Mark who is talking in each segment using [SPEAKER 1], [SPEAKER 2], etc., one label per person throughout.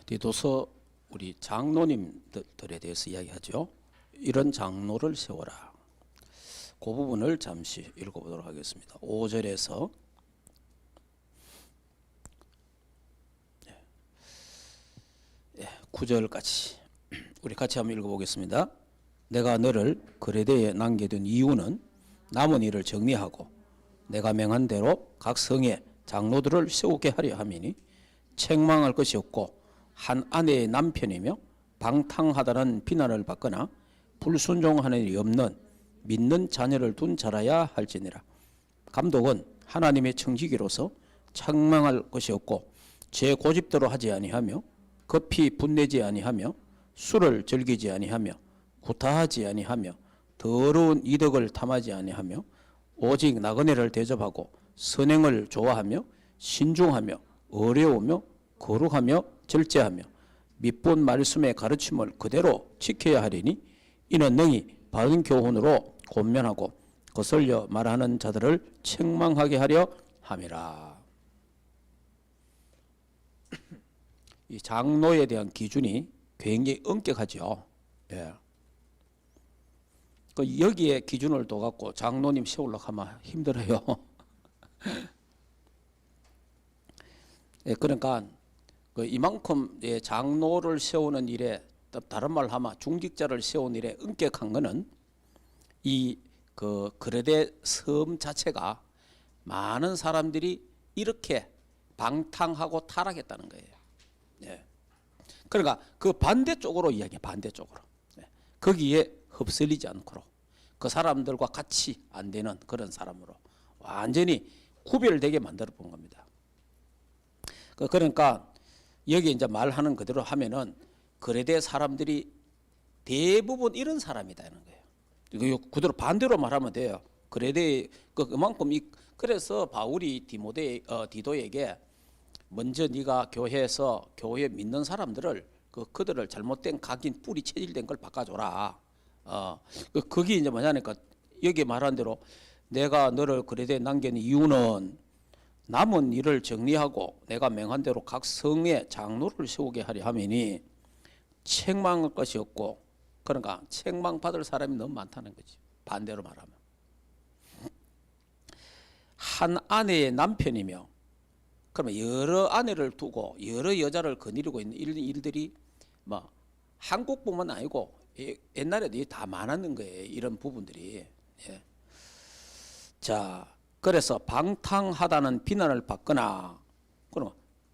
[SPEAKER 1] 디도서 우리 장로님들에 대해서 이야기하죠. 이런 장로를 세워라. 그 부분을 잠시 읽어보도록 하겠습니다. 5절에서 9절까지 우리 같이 한번 읽어보겠습니다. 내가 너를 그레데에 남겨둔 이유는 남은 일을 정리하고 내가 명한 대로 각 성에 장로들을 세우게 하려 함이니 책망할 것이 없고 한 아내의 남편이며 방탕하다는 비난을 받거나 불순종하는 일이 없는 믿는 자녀를 둔 자라야 할지니라. 감독은 하나님의 청지기로서 책망할 것이 없고 제 고집대로 하지 아니하며 급히 분내지 아니하며 술을 즐기지 아니하며 구타하지 아니하며 더러운 이득을 탐하지 아니하며 오직 나그네를 대접하고 선행을 좋아하며 신중하며 어려우며 거룩하며 절제하며 밑본 말씀의 가르침을 그대로 지켜야 하리니 이는 능히 바른 교훈으로 권면하고 거슬려 말하는 자들을 책망하게 하려 함이라. 이 장로에 대한 기준이 굉장히 엄격하죠. 예. 그 여기에 기준을 둬갖고 장로님 세우려고 하면 힘들어요. 예, 그러니까 이만큼 장로를 세우는 일에, 다른 말로 하면 중직자를 세우는 일에 엄격한 것은 이 그레데 섬 자체가 많은 사람들이 이렇게 방탕하고 타락했다는 거예요. 예. 그러니까 그 반대쪽으로 이야기해, 반대쪽으로. 예. 거기에 흡설리지 않고 그 사람들과 같이 안 되는 그런 사람으로 완전히 구별되게 만들어 본 겁니다. 그러니까 여기 이제 말하는 그대로 하면은 그레데 사람들이 대부분 이런 사람이다는 거예요. 그대로 반대로 말하면 돼요. 그레데 그만큼 그래서 바울이 디도에게 먼저 네가 교회에서 교회 믿는 사람들을 그들을 잘못된 각인 뿌리 체질된 걸 바꿔줘라. 그게 이제 뭐냐니까 여기 말한 대로 내가 너를 그레데에 남긴 이유는 남은 일을 정리하고 내가 명한 대로 각 성에 장로를 세우게 하려 함이니 책망할 것이 없고, 그러니까 책망받을 사람이 너무 많다는 거지. 반대로 말하면 한 아내의 남편이며, 그러면 여러 아내를 두고 여러 여자를 거느리고 있는 일들이 뭐 한국뿐만 아니고 옛날에도 다 많았는 거예요. 이런 부분들이. 예. 자, 그래서 방탕하다는 비난을 받거나,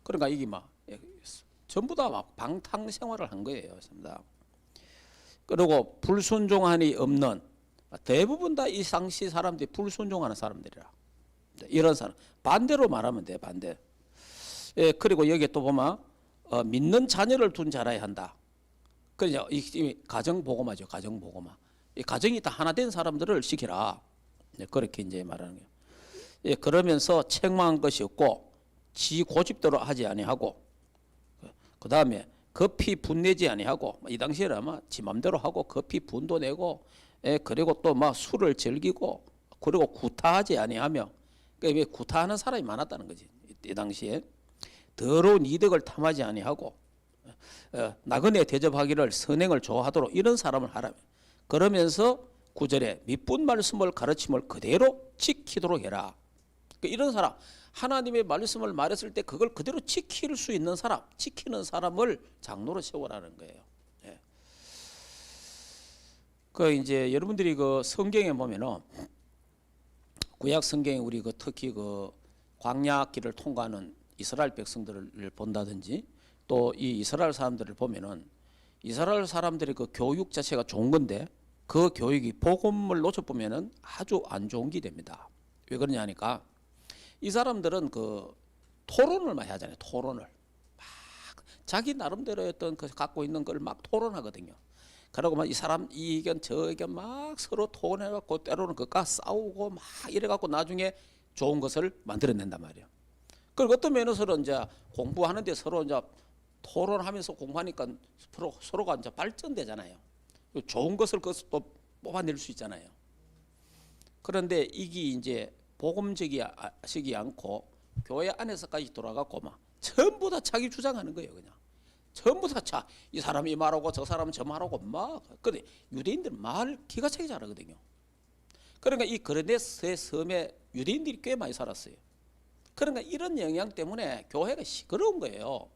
[SPEAKER 1] 그러니까 이게 막 전부 다 막 방탕 생활을 한 거예요. 그리고 불순종함이 없는, 대부분 다 이 당시 사람들이 불순종하는 사람들이라. 이런 사람 반대로 말하면 돼, 반대. 예, 그리고 여기 또 보면 믿는 자녀를 둔 자라야 한다. 그러니까 이 가정보고마죠, 가정보고마. 이 가정이 다 하나 된 사람들을 시키라. 네, 그렇게 이제 말하는 거예요. 예, 그러면서 책망한 것이 없고 지 고집대로 하지 아니하고, 그 다음에 급히 분내지 아니하고, 이 당시에는 아마 지 맘대로 하고 급히 분도 내고, 예, 그리고 또 막 술을 즐기고, 그리고 구타하지 아니하며, 그러니까 구타하는 사람이 많았다는 거지. 이 당시에 더러운 이득을 탐하지 아니하고 나그네 대접하기를 선행을 좋아하도록 이런 사람을 하라며, 그러면서 9절에 밑분 말씀을 가르침을 그대로 지키도록 해라. 이런 사람, 하나님의 말씀을 말했을 때 그걸 그대로 지킬 수 있는 사람, 지키는 사람을 장로로 세우라는 거예요. 예. 이제 여러분들이 성경에 보면은 구약 성경에 우리 특히 광야길을 통과하는 이스라엘 백성들을 본다든지 또 이 이스라엘 사람들을 보면은 이스라엘 사람들의 교육 자체가 좋은 건데 그 교육이 복음을 놓쳐보면은 아주 안 좋은 게 됩니다. 왜 그러냐 하니까 이 사람들은 토론을 많이 하잖아요. 토론을 막 자기 나름대로 어떤 갖고 있는 걸 막 토론하거든요. 그러고 막 이 사람 이 의견 저 의견 막 서로 토론해갖고 때로는 그까 싸우고 막 이래갖고 나중에 좋은 것을 만들어낸단 말이에요. 그리고 어떤 면에서는 이제 공부하는데 서로 이제 토론하면서 공부하니까 서로가 이제 발전되잖아요. 좋은 것을 또 뽑아낼 수 있잖아요. 그런데 이게 이제 복음적이지 않고 교회 안에서까지 돌아가고 막 전부 다 자기 주장하는 거예요. 그냥 전부 다 차, 이 사람이 말하고 저 사람은 저 말하고 막. 근데 유대인들 말 기가 차게 잘하거든요. 그러니까 이 그레네스의 섬에 유대인들이 꽤 많이 살았어요. 그러니까 이런 영향 때문에 교회가 시끄러운 거예요.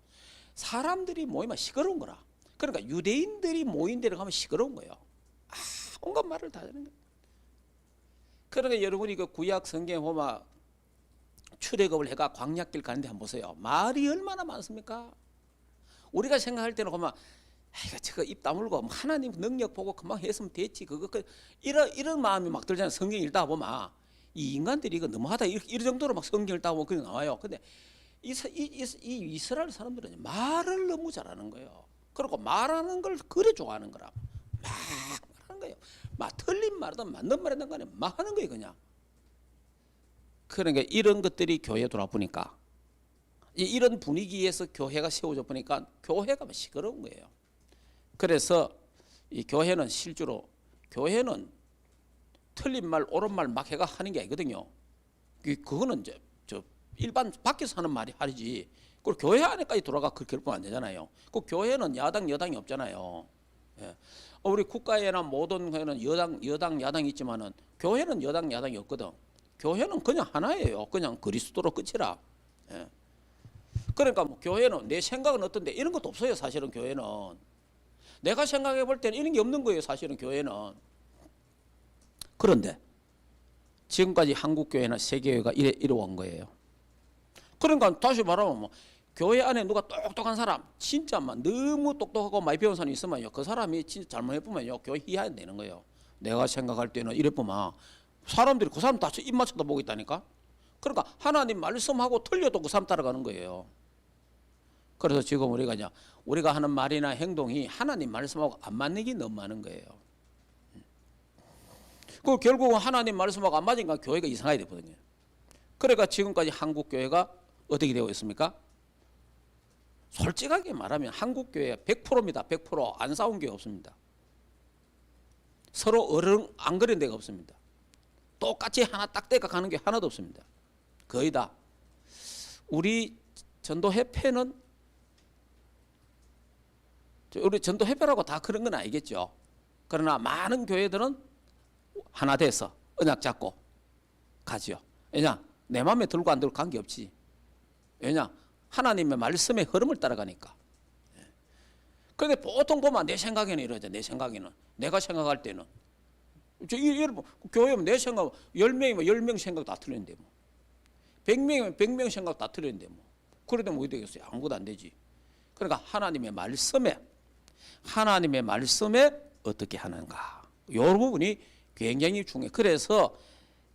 [SPEAKER 1] 사람들이 모이면 시끄러운 거라. 그러니까 유대인들이 모인 데를 가면 시끄러운 거예요. 온갖 말을 다 하는 거예요. 그러니까 여러분이 그 구약 성경에 보면 출애굽을 해가 광야길 가는데 한번 보세요. 말이 얼마나 많습니까? 우리가 생각할 때는 보면 저거 입 다물고 하나님 능력 보고 금방 했으면 됐지. 이런 마음이 막 들잖아요. 성경 읽다 보면 이 인간들이 이거 너무하다 이 정도로 막 성경 읽다 보면 그게 나와요. 근데 이 이스라엘 사람들은 말을 너무 잘하는 거예요. 그리고 말하는 걸 그래 좋아하는 거라. 막 말하는 거예요. 막 틀린 말이든 맞는 말이든 간에 막 하는 거예요, 그냥. 그러니까 이런 것들이 교회에 돌아보니까 이런 분위기에서 교회가 세워져 보니까 교회가 시끄러운 거예요. 그래서 이 교회는 실제로 교회는 틀린 말 옳은 말 막 해가 하는 게 아니거든요. 그거는 저 일반 밖에서 하는 말이 하지. 그리고 교회 안에까지 돌아가 그렇게 보면 안 되잖아요. 그 교회는 야당 여당이 없잖아요. 예. 우리 국가에나 모든 교회는 여당 야당이 있지만은 교회는 여당 야당이 없거든. 교회는 그냥 하나예요. 그냥 그리스도로 끝이라. 예. 그러니까 뭐 교회는 내 생각은 어떤데 이런 것도 없어요. 사실은 교회는 내가 생각해 볼 때는 이런 게 없는 거예요. 사실은 교회는. 그런데 지금까지 한국 교회나 세계교회가 이래온 거예요. 그러니까 다시 말하면 뭐 교회 안에 누가 똑똑한 사람 진짜 막 너무 똑똑하고 많이 배운 사람이 있으면요, 그 사람이 진짜 잘못해보면요 교회 희화가 되는 거예요. 내가 생각할 때는 이래보면 사람들이 그 사람 다 입 맞춰다 보고 있다니까. 그러니까 하나님 말씀하고 틀려도 그 사람 따라가는 거예요. 그래서 지금 우리가 하는 말이나 행동이 하나님 말씀하고 안 맞는 게 너무 많은 거예요. 그 결국은 하나님 말씀하고 안 맞으니까 교회가 이상하게 되거든요. 그러니까 지금까지 한국 교회가 어떻게 되어 있습니까? 솔직하게 말하면 한국 교회가 100%입니다. 100% 안 싸운 교회 없습니다. 서로 어른 안 그런 데가 없습니다. 똑같이 하나 딱 떼가 가는 게 하나도 없습니다. 거의 다. 우리 전도협회는 우리 전도협회라고 다 그런 건 아니겠죠. 그러나 많은 교회들은 하나 돼서 언약 잡고 가죠. 왜냐? 내 마음에 들고 안 들고 관계없지. 왜냐? 하나님의 말씀의 흐름을 따라가니까. 그런데 보통 보면 내 생각에는 이러죠. 내 생각에는. 내가 생각할 때는. 여러분, 교회면 내 생각, 10명이면 10명 생각 다 틀렸는데 뭐. 100명이면 100명 생각 다 틀렸는데 뭐. 그래도 뭐 되겠어요? 아무것도 안 되지. 그러니까 하나님의 말씀에 어떻게 하는가. 이 부분이 굉장히 중요해요. 그래서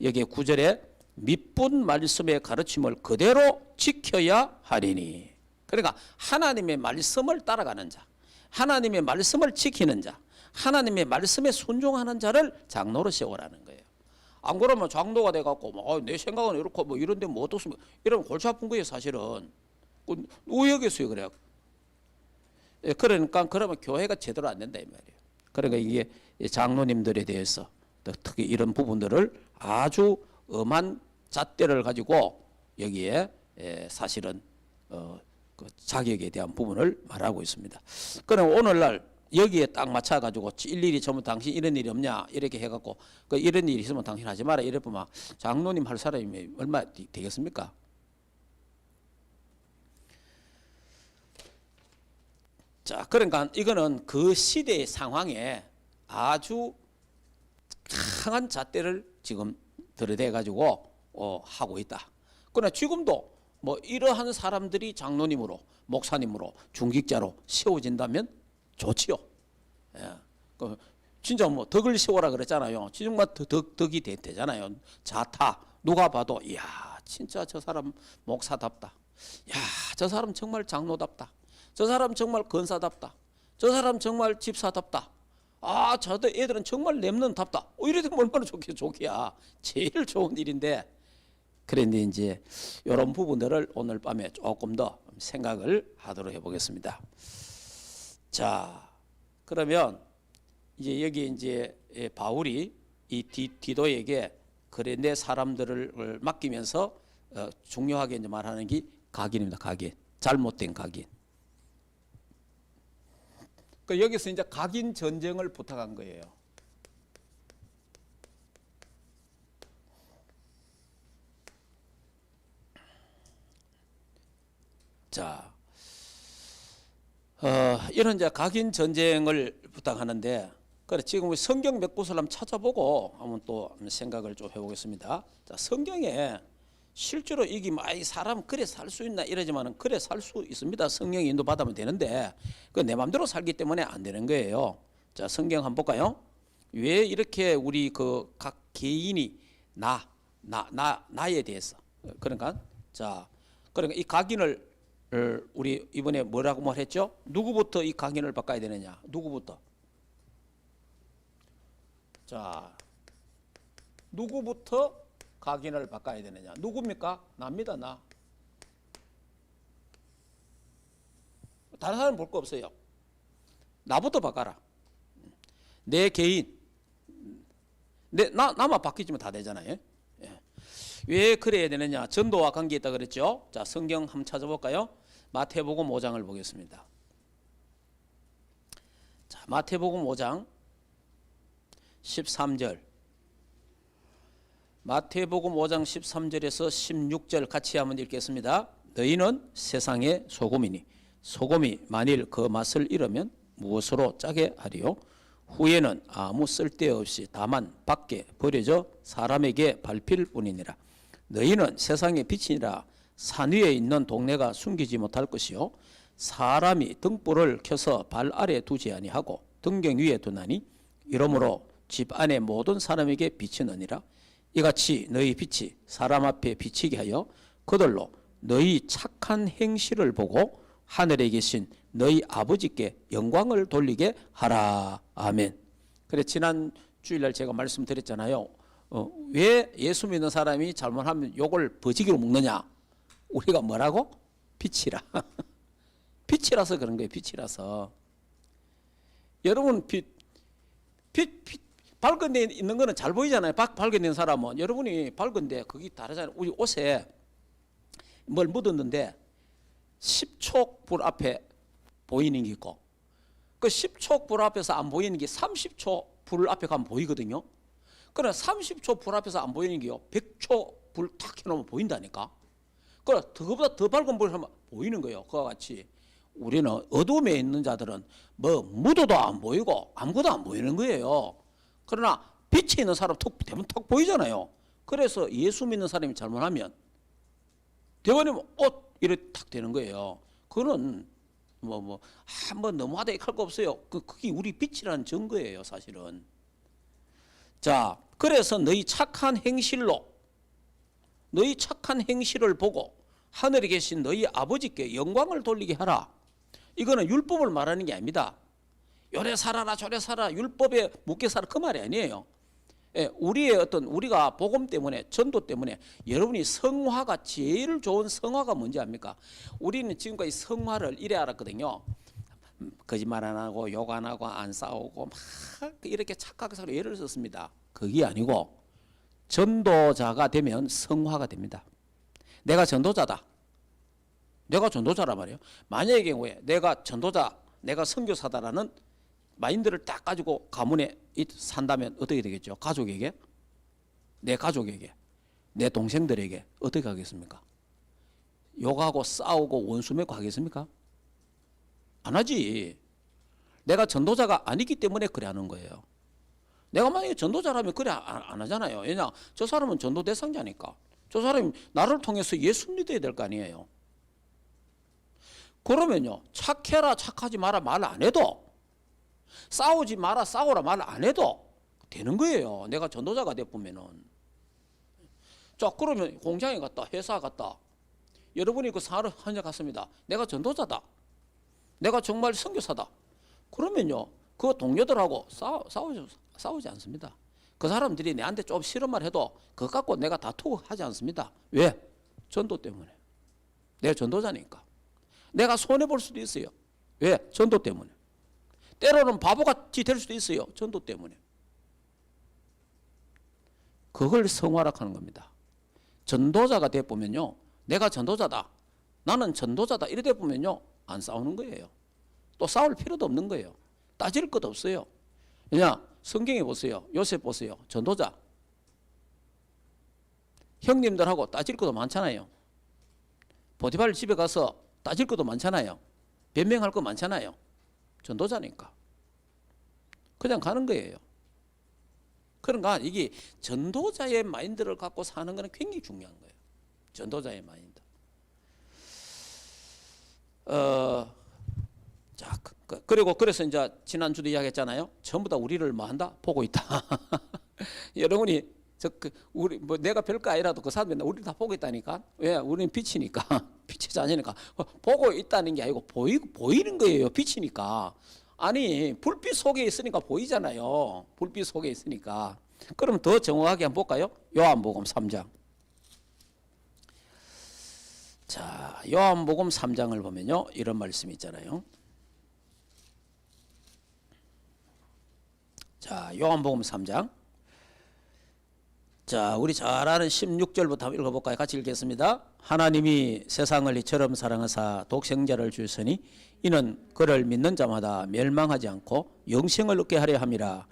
[SPEAKER 1] 여기 9절에 밑분 말씀의 가르침을 그대로 지켜야 하리니. 그러니까 하나님의 말씀을 따라가는 자, 하나님의 말씀을 지키는 자, 하나님의 말씀에 순종하는 자를 장로로 세우라는 거예요. 안 그러면 장로가 돼갖고 내 생각은 이렇고 뭐 이런데 뭐 어떻습니까? 이러면 골치 아픈 거예요. 사실은. 우역이었어요. 그래요. 그러니까 그러면 교회가 제대로 안 된다 이 말이에요. 그러니까 이게 장로님들에 대해서 특히 이런 부분들을 아주 엄한 잣대를 가지고 여기에 사실은 그 자격에 대한 부분을 말하고 있습니다. 그럼 오늘날 여기에 딱 맞춰가지고 일일이 전부 당신 이런 일이 없냐 이렇게 해갖고 그 이런 일이 있으면 당신 하지 마라 이래 보면 장로님 할 사람이 얼마 되겠습니까? 자, 그러니까 이거는 그 시대의 상황에 아주 강한 잣대를 지금 들이대 가지고 하고 있다. 그러나 지금도 뭐 이러한 사람들이 장로님으로 목사님으로 중직자로 세워진다면 좋지요. 예. 진짜 뭐 덕을 세워라 그랬잖아요. 정말 덕이 되잖아요. 자타 누가 봐도 이야 진짜 저 사람 목사답다. 야 저 사람 정말 장로답다. 저 사람 정말 권사답다. 저 사람 정말 집사답다. 아, 저들 애들은 정말 랩런답다. 이래 되면 얼마나 좋기야. 제일 좋은 일인데. 그런데 이제 이런 부분들을 오늘 밤에 조금 더 생각을 하도록 해보겠습니다. 자, 그러면 이제 여기 이제 바울이 이 디도에게 그레네 사람들을 맡기면서 중요하게 이제 말하는 게 각인입니다. 각인. 잘못된 각인. 그 여기서 이제 각인 전쟁을 부탁한 거예요. 자, 이런 이제 각인 전쟁을 부탁하는데, 그래 지금 성경 몇 구절 한번 찾아보고 한번 또 생각을 좀 해보겠습니다. 자, 성경에 실제로 이게 이 사람 그래 살 수 있나 이러지만은 그래 살 수 있습니다. 성령 인도 받으면 되는데 그 내 마음대로 살기 때문에 안 되는 거예요. 자, 성경 한번 볼까요? 왜 이렇게 우리 그 각 개인이 나에 대해서 그러니까 이 각인을 우리 이번에 뭐라고 말했죠? 누구부터 이 각인을 바꿔야 되느냐? 누구부터? 자, 누구부터 각인을 바꿔야 되느냐? 누굽니까? 나입니다, 나. 다른 사람 볼 거 없어요. 나부터 바꿔라. 내 개인. 나만 바뀌면 다 되잖아요. 예. 왜 그래야 되느냐? 전도와 관계 있다 그랬죠? 자, 성경 한번 찾아볼까요? 마태복음 5장을 보겠습니다. 자, 마태복음 5장 13절. 마태복음 5장 13절에서 16절 같이 한번 읽겠습니다. 너희는 세상의 소금이니 소금이 만일 그 맛을 잃으면 무엇으로 짜게 하리요? 후에는 아무 쓸데없이 다만 밖에 버려져 사람에게 밟힐 뿐이니라. 너희는 세상의 빛이니라. 산 위에 있는 동네가 숨기지 못할 것이요 사람이 등불을 켜서 발 아래 두지 아니하고 등경 위에 두나니 이러므로 집 안에 모든 사람에게 비치느니라. 이같이 너희 빛이 사람 앞에 비치게 하여 그들로 너희 착한 행실을 보고 하늘에 계신 너희 아버지께 영광을 돌리게 하라. 아멘. 그래 지난 주일날 제가 말씀드렸잖아요. 왜 예수 믿는 사람이 잘못하면 욕을 버지기로 먹느냐? 우리가 뭐라고? 빛이라. 빛이라서 그런 거예요. 빛이라서. 여러분 밝은 데 있는 거는 잘 보이잖아요. 밝은 데 사람은 여러분이 밝은데 그게 다르잖아요. 우리 옷에 뭘 묻었는데 10촉 불 앞에 보이는 게 있고 그 10촉 불 앞에서 안 보이는 게 30초 불 앞에 가면 보이거든요. 그러나 30초 불 앞에서 안 보이는 게요 100초 불 탁 켜놓으면 보인다니까. 그래 그거보다 더 밝은 불을 하면 보이는 거예요. 그와 같이 우리는 어둠에 있는 자들은 뭐 묻어도 안 보이고 아무것도 안 보이는 거예요. 그러나 빛이 있는 사람 대부분 탁 보이잖아요. 그래서 예수 믿는 사람이 잘못하면 대원이면 이래 탁 되는 거예요. 그거는 한번 너무하다 할 거 없어요. 그게 우리 빛이라는 증거예요, 사실은. 자, 그래서 너희 착한 행실로 너희 착한 행실을 보고 하늘에 계신 너희 아버지께 영광을 돌리게 하라. 이거는 율법을 말하는 게 아닙니다. 요래 살아라 저래 살아라 율법에 묶여 살아 그 말이 아니에요. 예, 우리가 복음 때문에 전도 때문에 여러분이 성화가 제일 좋은 성화가 뭔지 압니까? 우리는 지금까지 성화를 이래 알았거든요. 거짓말 안 하고 욕 안 하고 안 싸우고 막 이렇게 착하게 살고 예를 썼습니다. 그게 아니고 전도자가 되면 성화가 됩니다. 내가 전도자다. 내가 전도자란 말이에요. 만약의 경우에 내가 전도자, 내가 선교사다라는 마인드를 딱 가지고 가문에 산다면 어떻게 되겠죠? 가족에게, 내 가족에게, 내 동생들에게 어떻게 하겠습니까? 욕하고 싸우고 원수 맺고 하겠습니까? 안 하지. 내가 전도자가 아니기 때문에 그래 하는 거예요. 내가 만약에 전도자라면 그래 안 하잖아요. 왜냐? 저 사람은 전도 대상자니까. 저 사람이 나를 통해서 예수 믿어야 될 거 아니에요. 그러면요, 착해라 착하지 마라 말 안 해도, 싸우지 마라 싸우라 말 안 해도 되는 거예요. 내가 전도자가 되보면은. 자, 그러면 공장에 갔다, 회사 갔다, 여러분이 그 사를 한자 갔습니다. 내가 전도자다, 내가 정말 선교사다. 그러면요, 그 동료들하고 싸우지 않습니다. 그 사람들이 내한테 좀 싫은 말 해도 그거 갖고 내가 다투고 하지 않습니다. 왜? 전도 때문에. 내가 전도자니까. 내가 손해볼 수도 있어요. 왜? 전도 때문에. 때로는 바보같이 될 수도 있어요. 전도 때문에. 그걸 성화라 하는 겁니다. 전도자가 되보면요, 내가 전도자다, 나는 전도자다 이래 되보면요 안 싸우는 거예요. 또 싸울 필요도 없는 거예요. 따질 것 없어요. 그냥 성경에 보세요. 요셉 보세요. 전도자. 형님들하고 따질 것도 많잖아요. 보디발 집에 가서 따질 것도 많잖아요. 변명할 거 많잖아요. 전도자니까. 그냥 가는 거예요. 그러니까 이게 전도자의 마인드를 갖고 사는 것은 굉장히 중요한 거예요. 전도자의 마인드. 자, 그리고 그래서 이제 지난주도 이야기했잖아요. 전부 다 우리를 뭐 한다? 보고 있다. 여러분이 우리 뭐 내가 별거 아니라도 그 사람들이 우리를 다 보고 있다니까. 왜? 우리는 빛이니까. 빛의 자녀니까. 보고 있다는 게 아니고 보이는 거예요. 빛이니까. 아니 불빛 속에 있으니까 보이잖아요. 불빛 속에 있으니까. 그럼 더 정확하게 한번 볼까요? 요한복음 3장. 자, 요한복음 3장을 보면요, 이런 말씀이 있잖아요. 자, 요한복음 3장. 자, 우리 잘 아는 16절부터 한번 읽어볼까요? 같이 읽겠습니다. 하나님이 세상을 이처럼 사랑하사 독생자를 주셨으니 이는 그를 믿는 자마다 멸망하지 않고 영생을 얻게 하려 함이라.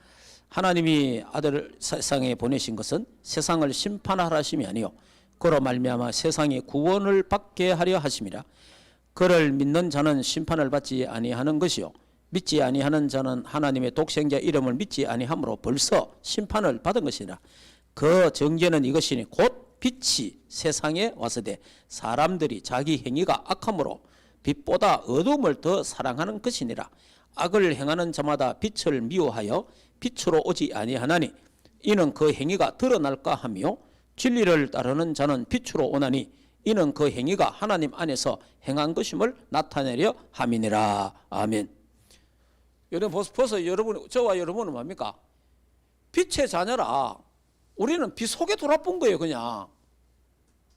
[SPEAKER 1] 하나님이 아들을 세상에 보내신 것은 세상을 심판하라 하심이 아니요 그로 말미암아 세상이 구원을 받게 하려 하심이라. 그를 믿는 자는 심판을 받지 아니하는 것이요 믿지 아니하는 자는 하나님의 독생자 이름을 믿지 아니함으로 벌써 심판을 받은 것이라. 그 정죄는 이것이니 곧 빛이 세상에 왔으되 사람들이 자기 행위가 악함으로 빛보다 어둠을 더 사랑하는 것이니라. 악을 행하는 자마다 빛을 미워하여 빛으로 오지 아니하나니 이는 그 행위가 드러날까 하며 진리를 따르는 자는 빛으로 오나니 이는 그 행위가 하나님 안에서 행한 것임을 나타내려 함이니라. 아멘. 여러분 벌써 저와 여러분은 뭡니까? 빛의 자녀라. 우리는 빛 속에 돌아본 거예요, 그냥.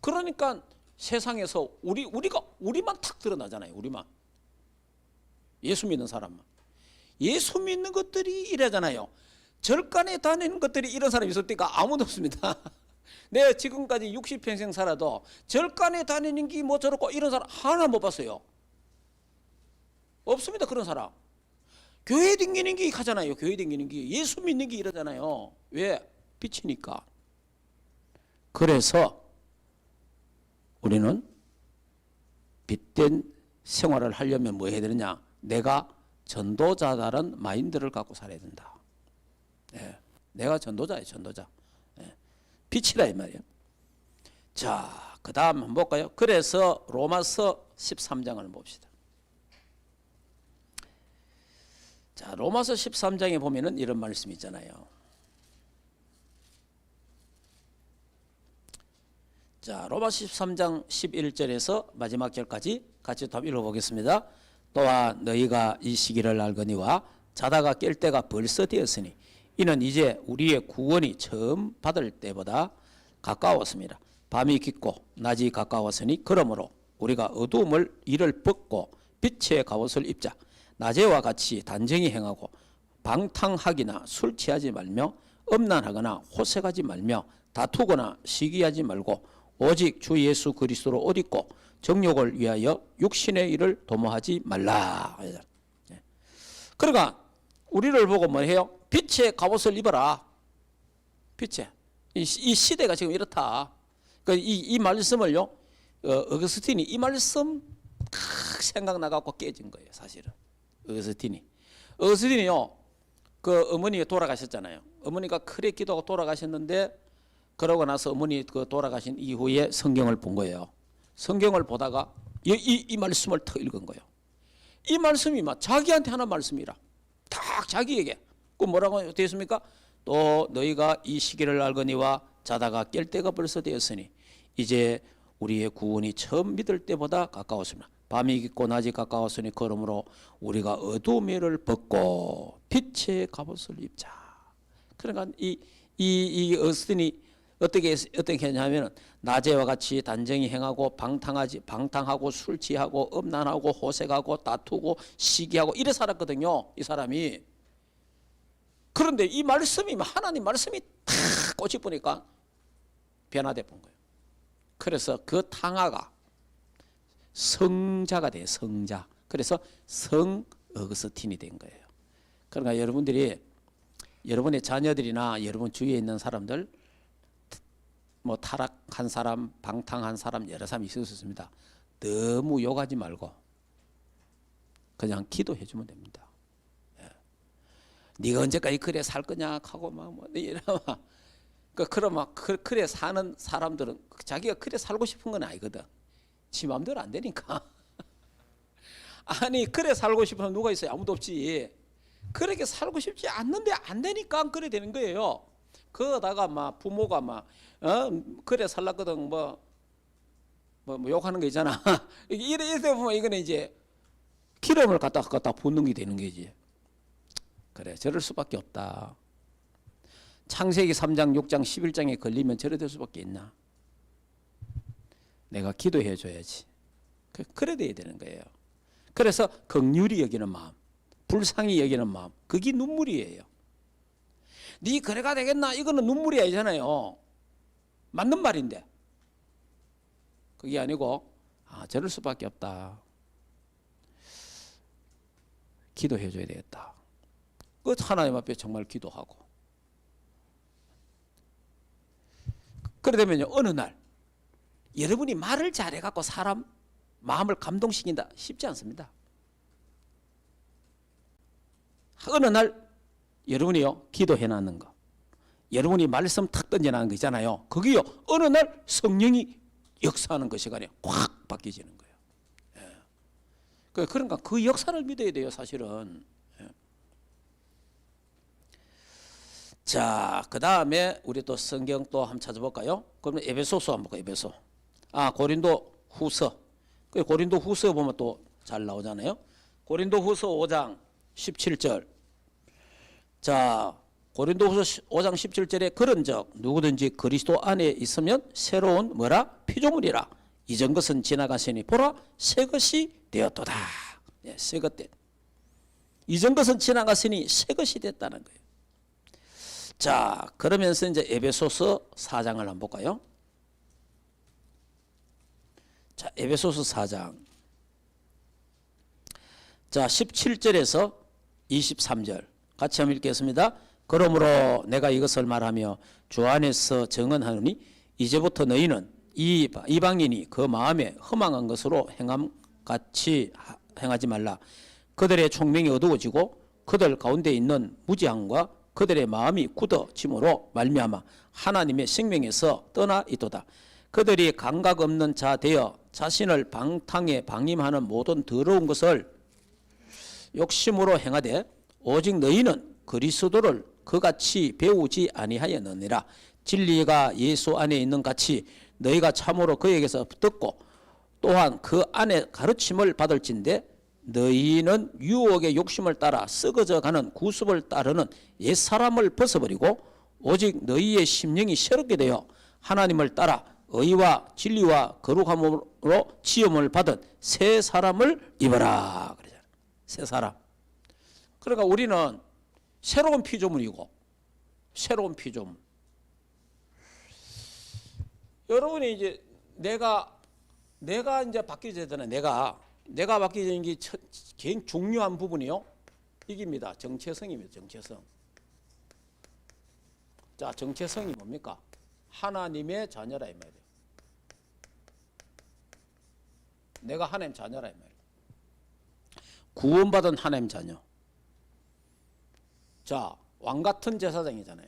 [SPEAKER 1] 그러니까 세상에서 우리만 탁 드러나잖아요, 우리만. 예수 믿는 사람만. 예수 믿는 것들이 이래잖아요. 절간에 다니는 것들이 이런 사람이 있을 때가 아무도 없습니다. 내가 지금까지 60평생 살아도 절간에 다니는 게 뭐 저렇고 이런 사람 하나 못 봤어요. 없습니다, 그런 사람. 교회 다니는 게 하잖아요, 교회 다니는 게. 예수 믿는 게 이러잖아요. 왜? 빛이니까. 그래서 우리는 빛된 생활을 하려면 뭐 해야 되느냐? 내가 전도자다라는 마인드를 갖고 살아야 된다. 예, 내가 전도자예요, 전도자. 예, 빛이라 이 말이에요. 자, 그 다음 한번 볼까요? 그래서 로마서 13장을 봅시다. 자, 로마서 13장에 보면은 이런 말씀이 있잖아요. 자, 로마서 13장 11절에서 마지막 절까지 같이 또 읽어보겠습니다. 또한 너희가 이 시기를 알거니와 자다가 깰 때가 벌써 되었으니 이는 이제 우리의 구원이 처음 받을 때보다 가까웠습니다. 밤이 깊고 낮이 가까웠으니 그러므로 우리가 어두움을 이를 벗고 빛의 갑옷을 입자. 낮에와 같이 단정히 행하고 방탕하기나 술 취하지 말며 음란하거나 호색하지 말며 다투거나 시기하지 말고 오직 주 예수 그리스도로 옷 입고 정욕을 위하여 육신의 일을 도모하지 말라. 그러니까 우리를 보고 뭐 해요? 빛의 갑옷을 입어라. 빛의. 이 시대가 지금 이렇다. 그러니까 이 말씀을요, 어거스틴이 이 말씀 생각나갖고 깨진 거예요, 사실은. 어거스틴이요, 그 어머니가 돌아가셨잖아요. 어머니가 크게 기도하고 돌아가셨는데, 그러고 나서 어머니 그 돌아가신 이후에 성경을 본 거예요. 성경을 보다가 이 말씀을 더 읽은 거예요. 이 말씀이 막 자기한테 하는 말씀이라. 딱 자기에게. 그 뭐라고 되어 있습니까? 또 너희가 이 시기를 알거니와 자다가 깰 때가 벌써 되었으니 이제 우리의 구원이 처음 믿을 때보다 가까웠습니다. 밤이 깊고 낮이 가까웠으니 그러므로 우리가 어두움을 벗고 빛의 갑옷을 입자. 그러니까 이 어스틴이 어떻게 했냐면 낮에와 같이 단정히 행하고 방탕하고 술 취하고 음란하고 호색하고 다투고 시기하고 이래 살았거든요, 이 사람이. 그런데 이 말씀이 하나님 말씀이 탁 꽂히 보니까 변화돼 본 거예요. 그래서 그 탕아가 성자가 돼요, 성자. 그래서 성 어거스틴이 된 거예요. 그러니까 여러분들이 여러분의 자녀들이나 여러분 주위에 있는 사람들 뭐 타락한 사람, 방탕한 사람 여러 사람이 있을 수 있습니다. 너무 욕하지 말고 그냥 기도해 주면 됩니다. 예. 네가 언제까지 그래 살 거냐 하고 막 이러면 그러면 그래 사는 사람들은 자기가 그래 살고 싶은 건 아니거든. 지 마음대로 안 되니까. 아니 그래 살고 싶으면 누가 있어요? 아무도 없지. 그렇게 살고 싶지 않는데 안 되니까 그래 되는 거예요. 그러다가 막 부모가 막 그래 살랐거든 뭐 욕하는 거 있잖아. 이래 보면 이거는 이제 기름을 갖다 붓는 게 되는 거지. 그래 저럴 수밖에 없다. 창세기 3장 6장 11장에 걸리면 저래 될 수밖에 있나. 내가 기도해 줘야지. 그래 돼야 되는 거예요. 그래서 긍휼히 여기는 마음, 불쌍히 여기는 마음, 그게 눈물이에요. 네 그래가 되겠나? 이거는 눈물이 아니잖아요. 맞는 말인데 그게 아니고 저럴 수밖에 없다. 기도해 줘야 되겠다. 그 하나님 앞에 정말 기도하고 그래 되면요 어느 날 여러분이 말을 잘해갖고 사람 마음을 감동시킨다 쉽지 않습니다. 어느 날 여러분이요 기도해 놨는 거, 여러분이 말씀 탁 던져놓은 거 있잖아요. 그게요 어느 날 성령이 역사하는 그 시간에 확 바뀌어지는 거예요. 예. 그러니까 그 역사를 믿어야 돼요 사실은. 예. 자, 그 다음에 우리 또 성경 또 한번 찾아볼까요? 그러면 에베소서 한번 볼까요? 에베소. 고린도 후서. 고린도 후서 보면 또 잘 나오잖아요. 고린도 후서 5장 17절. 자, 고린도 후서 5장 17절에 그런즉 누구든지 그리스도 안에 있으면 새로운 뭐라? 피조물이라. 이전 것은 지나갔으니 보라 새 것이 되었도다. 네, 새 것 됐. 이전 것은 지나갔으니 새 것이 됐다는 거예요. 자, 그러면서 이제 에베소서 4장을 한번 볼까요? 자, 에베소서 4장. 자, 17절에서 23절. 같이 한번 읽겠습니다. 그러므로 내가 이것을 말하며 주 안에서 정언하노니 이제부터 너희는 이방인이 그 마음에 허망한 것으로 행함같이 행하지 말라. 그들의 총명이 어두워지고 그들 가운데 있는 무지함과 그들의 마음이 굳어짐으로 말미암아 하나님의 생명에서 떠나 있도다. 그들이 감각 없는 자 되어 자신을 방탕에 방임하는 모든 더러운 것을 욕심으로 행하되 오직 너희는 그리스도를 그같이 배우지 아니하였느니라. 진리가 예수 안에 있는 같이 너희가 참으로 그에게서 듣고 또한 그 안에 가르침을 받을진대 너희는 유혹의 욕심을 따라 썩어져 가는 구습을 따르는 옛사람을 벗어버리고 오직 너희의 심령이 새롭게 되어 하나님을 따라 의와 진리와 거룩함으로 지음을 받은 새 사람을 입어라. 그러잖아요. 새 사람. 그러니까 우리는 새로운 피조물이고 새로운 피조물. 여러분이 이제 내가 이제 바뀌어야 되잖아요. 내가 바뀌는 게 굉장히 중요한 부분이요. 이깁니다. 정체성입니다. 정체성. 자, 정체성이 뭡니까? 하나님의 자녀라 이 말이에요. 내가 하나님 자녀라 이 말이에요. 구원받은 하나님 자녀. 자, 왕 같은 제사장이잖아요.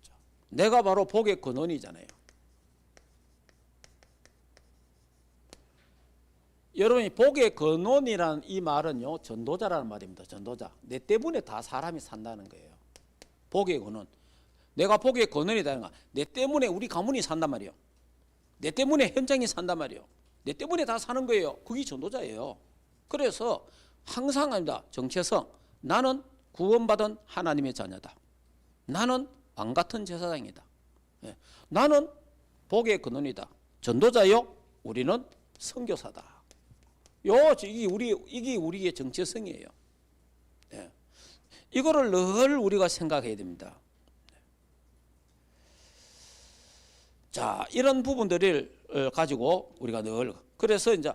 [SPEAKER 1] 자, 내가 바로 복의 근원이잖아요. 여러분이 복의 근원이라는 이 말은요, 전도자라는 말입니다. 전도자. 내 때문에 다 사람이 산다는 거예요. 복의 근원. 내가 복의 근원이다는 거. 내 때문에 우리 가문이 산단 말이에요. 내 때문에 현장이 산단 말이에요. 내 때문에 다 사는 거예요. 그게 전도자예요. 그래서 항상 합니다. 정체성. 나는 구원받은 하나님의 자녀다. 나는 왕 같은 제사장이다. 예. 나는 복의 근원이다. 전도자요. 우리는 선교사다. 이게 우리의 정체성이에요. 예. 이거를 늘 우리가 생각해야 됩니다. 자, 이런 부분들을 가지고 우리가 늘 그래서 이제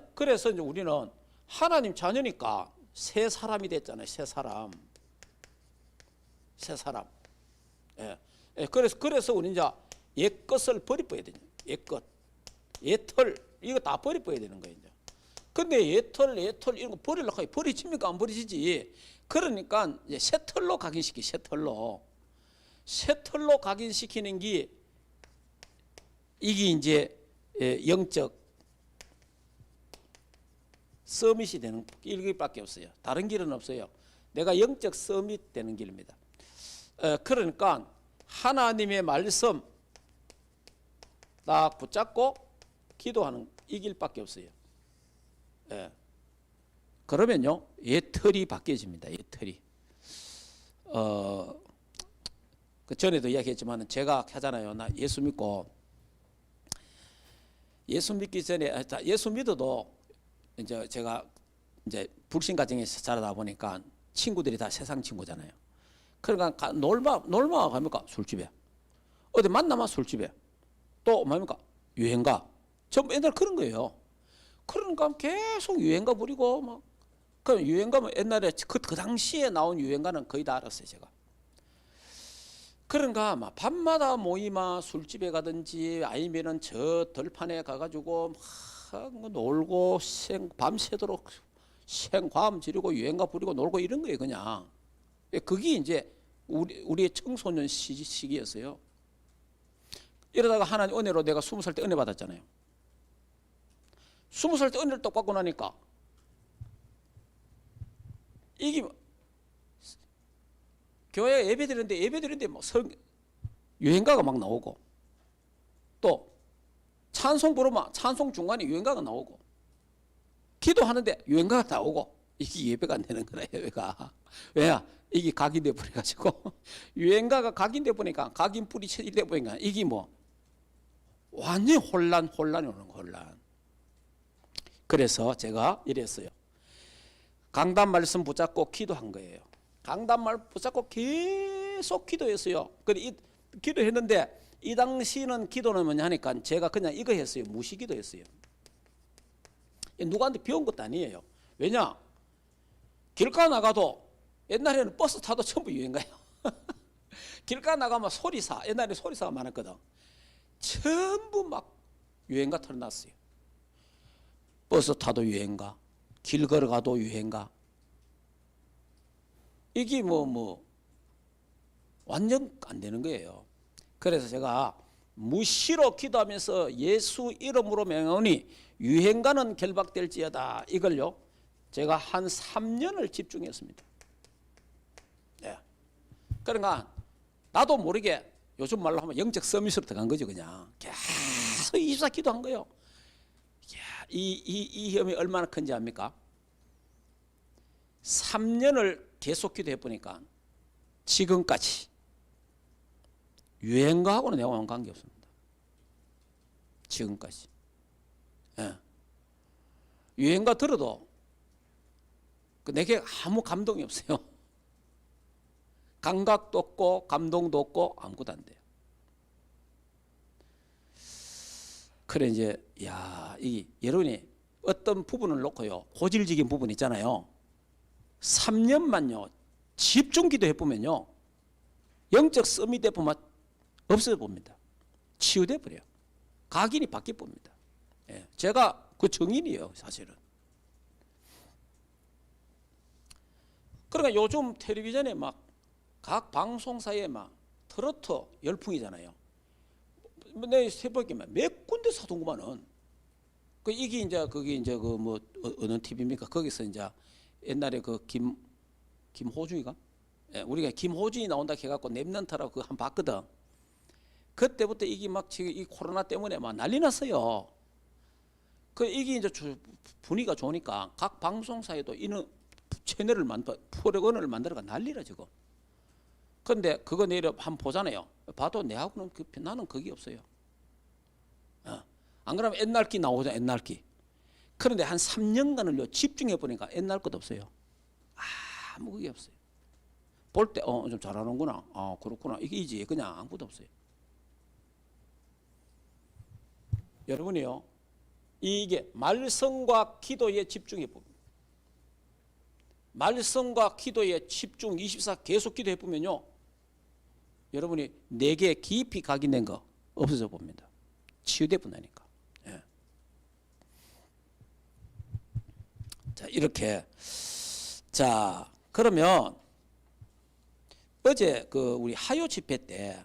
[SPEAKER 1] 우리는 하나님 자녀니까 새 사람이 됐잖아요. 새 사람. 새 사람. 예. 예. 그래서 우리 이제 옛 것을 버려야 되죠. 옛 것. 옛털 이거 다 버려야 되는 거예요. 이제. 근데 옛털 이런 거 버리려고 하면 버리집니까? 안 버리지지. 그러니까 이제 새 털로 각인시키. 새 털로 각인시키는 게 이게 이제 영적 서밋이 되는 길밖에 없어요. 다른 길은 없어요. 내가 영적 서밋 되는 길입니다. 그러니까 하나님의 말씀 다 붙잡고 기도하는 이 길밖에 없어요. 그러면요 옛 털이 바뀌어집니다. 옛 털이. 그 전에도 이야기했지만 제가 하잖아요. 나 예수 믿고 예수 믿기 전에 예수 믿어도 이제 제가 이제 불신 가정에서 자라다 보니까 친구들이 다 세상 친구잖아요. 그러니까 놀마 갑니까? 술집에. 어디 만나면 술집에. 또 뭡니까? 유행가. 전부 옛날 그런 거예요. 그러니까 계속 유행가 부리고 막. 그럼 유행가면 옛날에 그 당시에 나온 유행가는 거의 다 알았어요, 제가. 그런가 막 밤마다 모이마 술집에 가든지 아니면은 저 들판에 가가지고 막 놀고 밤새도록 생과음 지르고 유행가 부리고 놀고 이런 거예요, 그냥. 그게 이제 우리의 청소년 시기였어요. 이러다가 하나님 은혜로 내가 20살 때 은혜 받았잖아요. 20살 때 은혜를 똑 받고 나니까 이게 교회 예배 드리는데 뭐 유행가가 막 나오고 또 찬송 부르면 찬송 중간에 유행가가 나오고 기도하는데 유행가가 나오고 이게 예배가 안 되는 거라 예배가. 왜야? 이게 각인돼 버려가지고 유행가가 각인돼 보니까 각인 뿌리 쳐지돼 보니까 이게 뭐 완전히 혼란이 오는 거, 혼란. 그래서 제가 이랬어요. 강단 말씀 붙잡고 기도한 거예요. 강단 말씀 붙잡고 계속 기도했어요. 그래 기도했는데 이 당시는 기도는 뭐냐 하니까 제가 그냥 이거 했어요. 무시 기도했어요. 누구한테 배운 것도 아니에요. 왜냐? 길가 나가도 옛날에는 버스 타도 전부 유행가요. 길가 나가면 소리사, 옛날에 소리사가 많았거든. 전부 막 유행가 틀어놨어요. 버스 타도 유행가, 길 걸어가도 유행가. 이게 완전 안 되는 거예요. 그래서 제가 무시로 기도하면서 예수 이름으로 명하오니 유행가는 결박될지어다. 이걸요 제가 한 3년을 집중했습니다. 네. 그러니까 나도 모르게 요즘 말로 하면 영적 서밋으로 들어간 거죠. 그냥 계속 24 기도한 거예요. 이 혐이 얼마나 큰지 압니까? 3년을 계속 기도해 보니까 지금까지 유행가하고는 내가 아무 관계 없습니다. 지금까지. 예. 유행가 들어도 내게 아무 감동이 없어요. 감각도 없고 감동도 없고 아무것도 안 돼요. 그래 이제 이 여러분이 어떤 부분을 놓고요 고질적인 부분 있잖아요. 3년만요 집중 기도해 보면요 영적 서밋 돼 보면 없어져 봅니다. 치유돼 버려요. 각인이 바뀌어 봅니다. 예, 제가 그 증인이에요, 사실은. 그러니까 요즘 텔레비전에 막 각 방송사에 막 트로트 열풍이잖아요. 내 새벽에 몇 군데 사둔구만은. 이게 이제 그게 이제 그 뭐 어느 TV입니까? 거기서 이제 옛날에 그 김호중이가 우리가 김호중이 나온다 해갖고 랩런트라고 그거 한 봤거든. 그때부터 이게 막 지금 이 코로나 때문에 막 난리 났어요. 이게 이제 분위기가 좋으니까 각 방송사에도 이런 채널을 프로그램을 만들어가 난리라 지금. 그런데 그거 내려 한번 보잖아요. 봐도 내하고는 나는 그게 없어요. 안 그러면 옛날 기 나오죠, 옛날 기. 그런데 한 3년간을요 집중해 보니까 옛날 것 없어요. 아무 그게 없어요. 볼 때 좀 잘하는구나. 그렇구나. 이게이지 그냥 아무것도 없어요. 여러분이요 이게 말씀과 기도에 집중해 봅니다. 말씀과 기도에 집중 24 계속 기도해 보면요, 여러분이 내게 깊이 각인된 거 없어져 봅니다. 치유돼 보나니까. 예. 자, 이렇게. 자, 그러면 어제 그 우리 하요 집회 때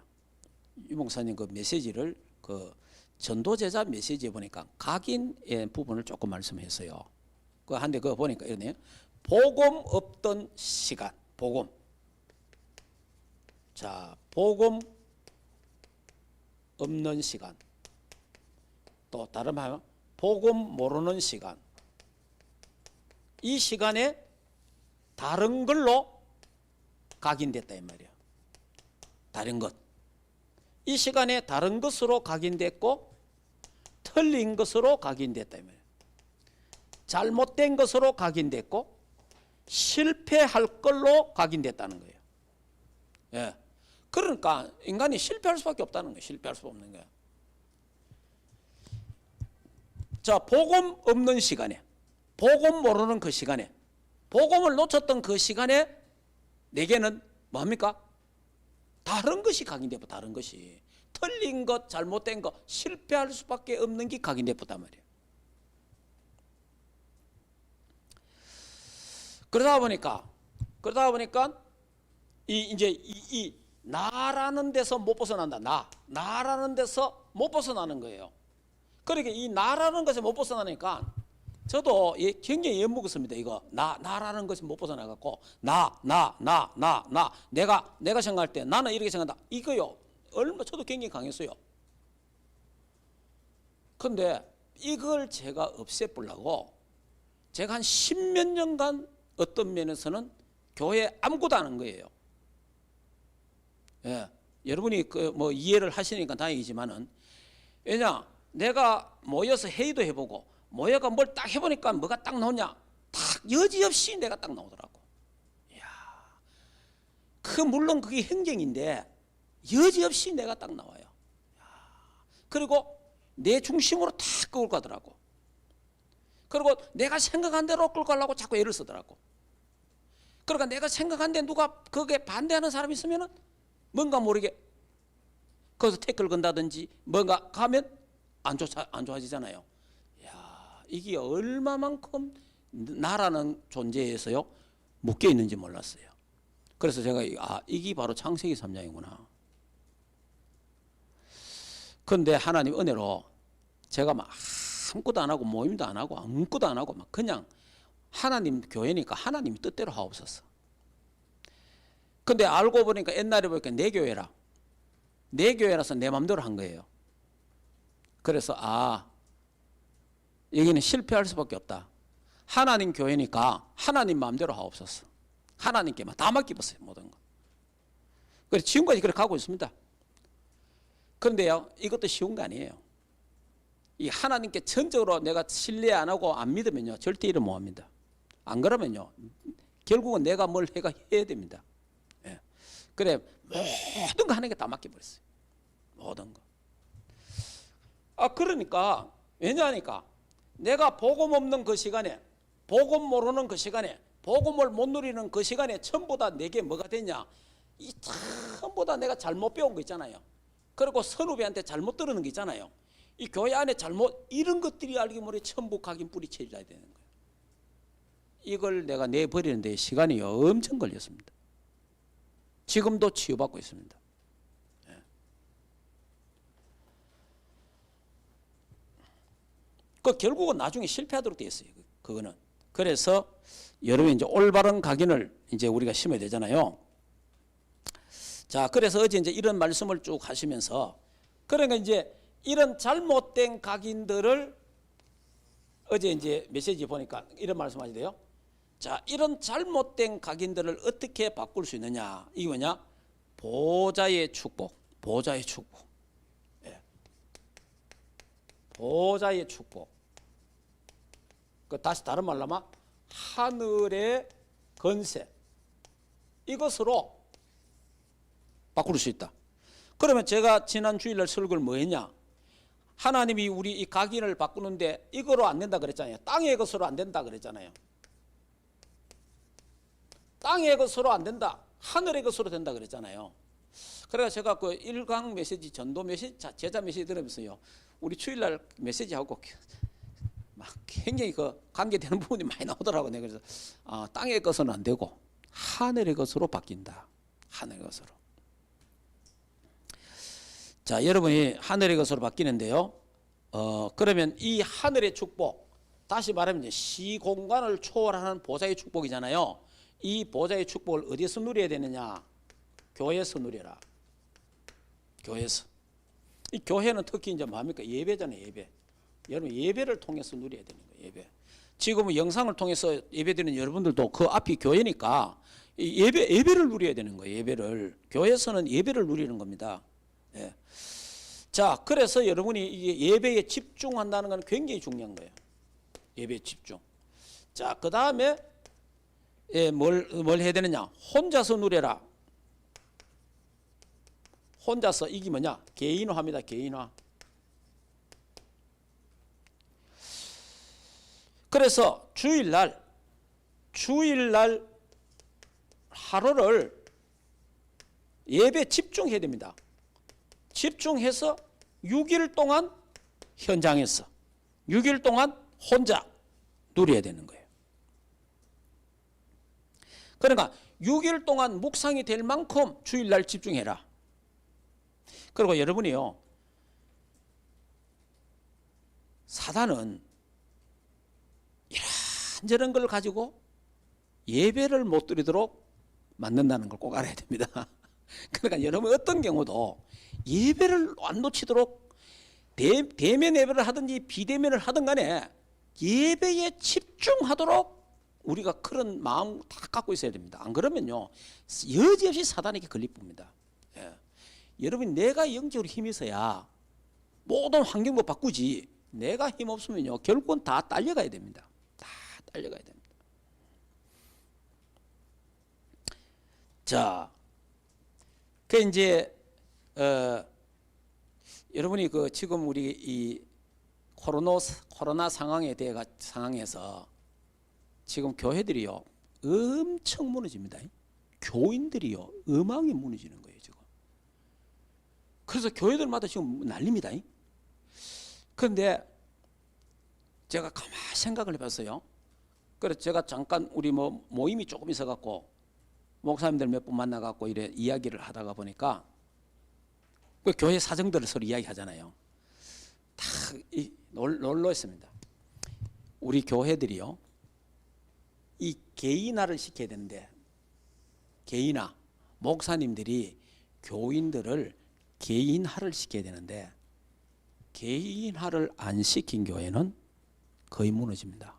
[SPEAKER 1] 유 목사님 그 메시지를 그 전도제자 메시지에 보니까 각인의 부분을 조금 말씀했어요. 그 한데 그거 보니까 이러네요. 복음 없던 시간, 복음. 자, 복음 없는 시간. 또 다른 말 하면 복음 모르는 시간. 이 시간에 다른 걸로 각인됐다 이 말이에요. 다른 것. 이 시간에 다른 것으로 각인됐고 틀린 것으로 각인됐다 이 말이에요. 잘못된 것으로 각인됐고 실패할 걸로 각인됐다는 거예요. 예. 그러니까 인간이 실패할 수밖에 없다는 거예요. 실패할 수 없는 거예요. 자, 복음 없는 시간에, 복음 모르는 그 시간에, 복음을 놓쳤던 그 시간에 내게는 뭐합니까? 다른 것이 각인되고, 다른 것이 틀린 것, 잘못된 것, 실패할 수밖에 없는 게 각인되었단 말이에요. 그러다 보니까 이 나라는 데서 못 벗어난다. 나라는 데서 못 벗어나는 거예요. 그러니까 이 나라는 것에 못 벗어나니까 저도 굉장히 엿먹었습니다. 이거 나라는 것이 못 벗어나갖고 내가 생각할 때 나는 이렇게 생각한다. 이거요. 얼마 저도 굉장히 강했어요. 근데 이걸 제가 없애보려고 제가 한 10몇 년간 어떤 면에서는 교회에 아무것도 안 한 거예요. 예. 여러분이 그 뭐 이해를 하시니까 다행이지만은, 왜냐, 내가 모여서 회의도 해보고 모여가 뭘 딱 해보니까 뭐가 딱 나오냐, 딱 여지없이 내가 딱 나오더라고. 이야, 물론 그게 행정인데 여지없이 내가 딱 나와요. 이야, 그리고 내 중심으로 다 끌고 가더라고. 그리고 내가 생각한 대로 끌고 가려고 자꾸 애를 쓰더라고. 그러니까 내가 생각한 데 누가 거기에 반대하는 사람이 있으면은 뭔가 모르게 거기서 태클 건다든지 뭔가 가면 안 좋아지잖아요. 이야, 이게 얼마만큼 나라는 존재에서요 묶여 있는지 몰랐어요. 그래서 제가 이게 바로 창세기 3장이구나. 그런데 하나님 은혜로 제가 막 아무것도 안 하고 모임도 안 하고 아무것도 안 하고 막 그냥 하나님 교회니까 하나님 뜻대로 하옵소서. 근데 알고 보니까 옛날에 보니까 내 교회라. 내 교회라서 내 마음대로 한 거예요. 그래서 여기는 실패할 수밖에 없다. 하나님 교회니까 하나님 마음대로 하옵소서. 하나님께만 다 맡기었어요. 모든 거. 그래서 지금까지 그렇게 가고 있습니다. 그런데요, 이것도 쉬운 거 아니에요. 이 하나님께 전적으로 내가 신뢰 안 하고 안 믿으면요 절대 일을 못 합니다. 안 그러면요 결국은 내가 뭘 해야 됩니다. 예. 그래 모든 거 하나님께 다 맡겨버렸어요. 모든 거. 그러니까 왜냐하니까 내가 복음 없는 그 시간에, 복음 모르는 그 시간에, 복음을 못 누리는 그 시간에 전부 다 내게 뭐가 됐냐, 이 전부 다 내가 잘못 배운 거 있잖아요. 그리고 선후배한테 잘못 들은 거 있잖아요. 이 교회 안에 잘못 이런 것들이 알기 모르게 전부 각인 뿌리쳐져야 되는 거예요. 이걸 내가 내버리는 데 시간이 엄청 걸렸습니다. 지금도 치유받고 있습니다. 예. 결국은 나중에 실패하도록 되어 있어요. 그거는. 그래서 여러분 이제 올바른 각인을 이제 우리가 심어야 되잖아요. 자, 그래서 어제 이제 이런 말씀을 쭉 하시면서, 그러니까 이제 이런 잘못된 각인들을 어제 이제 메시지 보니까 이런 말씀 하시대요. 자, 이런 잘못된 각인들을 어떻게 바꿀 수 있느냐? 이게 뭐냐? 보좌의 축복. 보좌의 축복. 예. 보좌의 축복. 다시 다른 말로 하면 하늘의 건세. 이것으로 바꿀 수 있다. 그러면 제가 지난 주일날 설교를 뭐 했냐? 하나님이 우리 이 각인을 바꾸는데 이거로 안 된다 그랬잖아요. 땅의 것으로 안 된다 그랬잖아요. 땅의 것으로 안 된다. 하늘의 것으로 된다 그랬잖아요. 그래서 제가 그 일강 메시지, 전도 메시지, 제자 메시지 들으면서요, 우리 주일날 메시지하고 막 굉장히 그 관계되는 부분이 많이 나오더라고요. 그래서 땅의 것은 안 되고 하늘의 것으로 바뀐다. 하늘의 것으로. 자, 여러분이 하늘의 것으로 바뀌는데요. 그러면 이 하늘의 축복, 다시 말하면 이제 시공간을 초월하는 보좌의 축복이잖아요. 이 보좌의 축복을 어디서 누려야 되느냐? 교회에서 누려라. 교회에서. 이 교회는 특히 이제 뭡니까? 예배잖아요, 예배. 여러분 예배를 통해서 누려야 되는 거예요, 예배. 지금은 영상을 통해서 예배드리는 여러분들도 그 앞이 교회니까 예배를 누려야 되는 거예요, 예배를. 교회에서는 예배를 누리는 겁니다. 예. 자, 그래서 여러분이 이게 예배에 집중한다는 건 굉장히 중요한 거예요. 예배에 집중. 자, 그 다음에 뭘 해야 되느냐? 혼자서 누려라. 혼자서, 이게 뭐냐? 개인화입니다, 개인화. 그래서 주일날 하루를 예배에 집중해야 됩니다. 집중해서 6일 동안 현장에서 6일 동안 혼자 누려야 되는 거예요. 그러니까 6일 동안 묵상이 될 만큼 주일날 집중해라. 그리고 여러분이요, 사단은 이런저런 걸 가지고 예배를 못 드리도록 만든다는 걸 꼭 알아야 됩니다. 그러니까 여러분 어떤 경우도 예배를 안 놓치도록 대면 예배를 하든지 비대면을 하든 간에 예배에 집중하도록 우리가 그런 마음 다 갖고 있어야 됩니다. 안 그러면요, 여지없이 사단에게 걸릴 뿐입니다. 예. 여러분, 내가 영적으로 힘이 있어야 모든 환경도 바꾸지, 내가 힘 없으면요, 결국은 다 딸려가야 됩니다. 다 딸려가야 됩니다. 자, 그 이제 여러분이 그 지금 우리 이 코로나 상황에서 지금 교회들이요 엄청 무너집니다. 교인들이요 엉망이 무너지는 거예요 지금. 그래서 교회들마다 지금 난립니다. 그런데 제가 가만히 생각을 해봤어요. 그래서 제가 잠깐 우리 모임이 조금 있어갖고 목사님들 몇 분 만나갖고 이래 이야기를 하다가 보니까 그 교회 사정들을 서로 이야기하잖아요. 다 놀랐습니다. 우리 교회들이요 이 개인화를 시켜야 되는데, 개인화, 목사님들이 교인들을 개인화를 시켜야 되는데 개인화를 안 시킨 교회는 거의 무너집니다.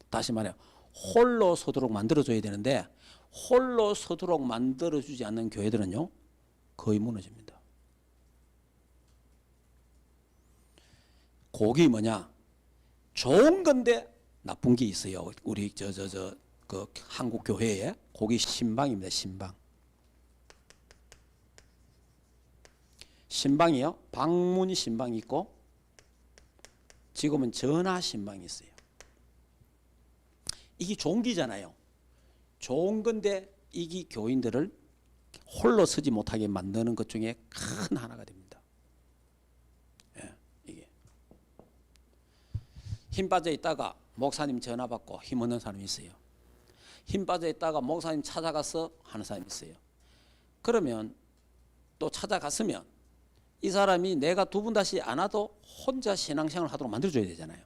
[SPEAKER 1] 다시 말해요, 홀로 서도록 만들어줘야 되는데 홀로 서도록 만들어주지 않는 교회들은요 거의 무너집니다. 곡이 뭐냐? 좋은 건데 나쁜 게 있어요. 우리 그 한국 교회에 곡이 신방입니다. 신방. 신방이요. 방문 신방이 있고 지금은 전화 신방이 있어요. 이게 좋은 기잖아요. 좋은 건데 이게 교인들을 홀로 서지 못하게 만드는 것 중에 큰 하나가 됩니다. 예, 이게 힘 빠져 있다가 목사님 전화 받고 힘 얻는 사람이 있어요. 힘 빠져 있다가 목사님 찾아가서 하는 사람이 있어요. 그러면 또 찾아갔으면 이 사람이 내가 두 번 다시 안 와도 혼자 신앙생활을 하도록 만들어줘야 되잖아요.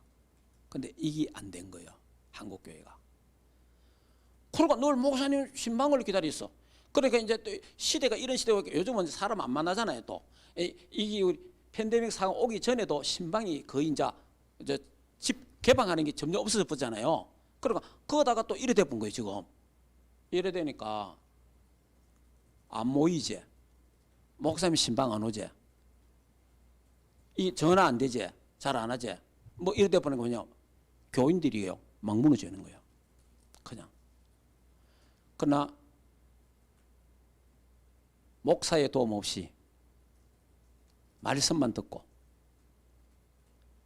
[SPEAKER 1] 근데 이게 안 된 거예요. 한국 교회가. 그러니까 늘 목사님 신방을 기다렸어. 그러니까 이제 또 시대가 이런 시대고 요즘은 사람 안 만나잖아요. 또 이게 우리 팬데믹 상황 오기 전에도 신방이 거의 이제 집 개방하는 게 점점 없어져 버잖아요. 그러니까 그거다가 또 이래 돼본 거예요 지금. 이래 되니까 안 모이지. 목사님 신방 안 오지. 이 전화 안 되지. 잘 안 하지. 뭐 이래 돼보는 거냐. 교인들이에요. 막 무너지는 거예요. 그냥. 그러나 목사의 도움 없이 말씀만 듣고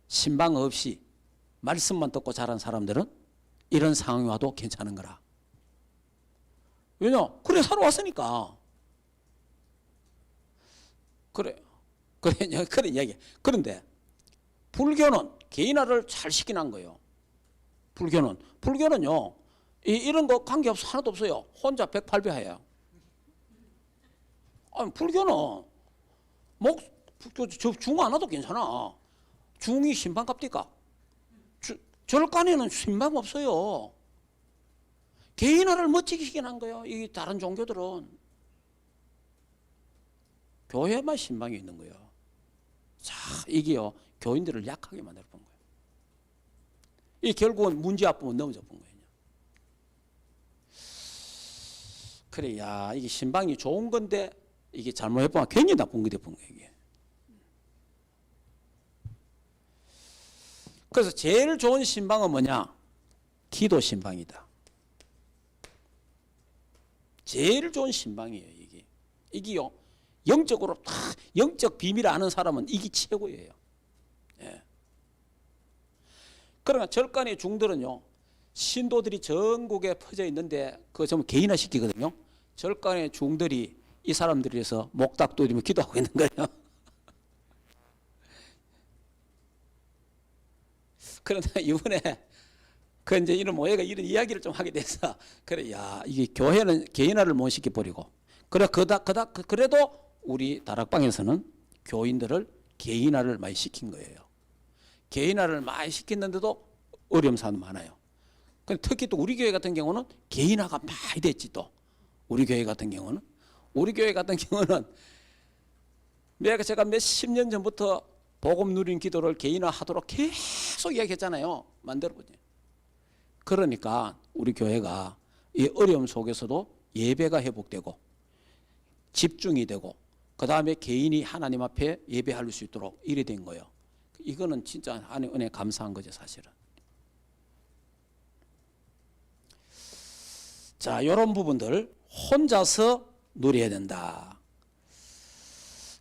[SPEAKER 1] 신방 없이 말씀만 듣고 자란 사람들은 이런 상황이 와도 괜찮은 거라. 왜냐? 그래 살아왔으니까. 그래 그런 이야기. 그런데 불교는 개인화를 잘 시키는 거예요. 불교는요 이런 거 관계없어 하나도 없어요. 혼자 108배해요. 아니 불교는 중 안 와도 괜찮아. 중이 신방 갑니까? 절간에는 신방 없어요. 개인화를 멋지게 시키는 거예요. 이 다른 종교들은 교회만 신방이 있는 거예요. 자, 이게요 교인들을 약하게 만들어 본 거예요. 이 결국은 문제 앞부분 넘어져 본 거예요. 그래, 야 이게 신방이 좋은 건데 이게 잘못해 보면 괜히 나쁜 게 돼 본 거예요. 이게. 그래서 제일 좋은 신방은 뭐냐? 기도 신방이다. 제일 좋은 신방이에요. 이게요 영적으로 다 영적 비밀을 아는 사람은 이게 최고예요. 예. 그러나 절간의 중들은요 신도들이 전국에 퍼져 있는데 그거 전부 개인화 시키거든요. 절간의 중들이 이 사람들이 해서 목닥 두드리며 기도하고 있는 거예요. 그런데 이번에 그 이제 이런 모회가 이런 이야기를 좀 하게 돼서 그래, 야 이게 교회는 개인화를 못 시켜 버리고 그래도 우리 다락방에서는 교인들을 개인화를 많이 시킨 거예요. 개인화를 많이 시켰는데도 어려움 사는 많아요. 특히 또 우리 교회 같은 경우는 개인화가 많이 됐지. 또 우리 교회 같은 경우는 제가 몇십 년 전부터 복음 누린 기도를 개인화하도록 계속 이야기했잖아요. 만들어보죠. 그러니까 우리 교회가 이 어려움 속에서도 예배가 회복되고 집중이 되고 그 다음에 개인이 하나님 앞에 예배할 수 있도록 이래 된 거예요. 이거는 진짜 하나님 은혜 감사한 거죠, 사실은. 자, 이런 부분들 혼자서 누려야 된다.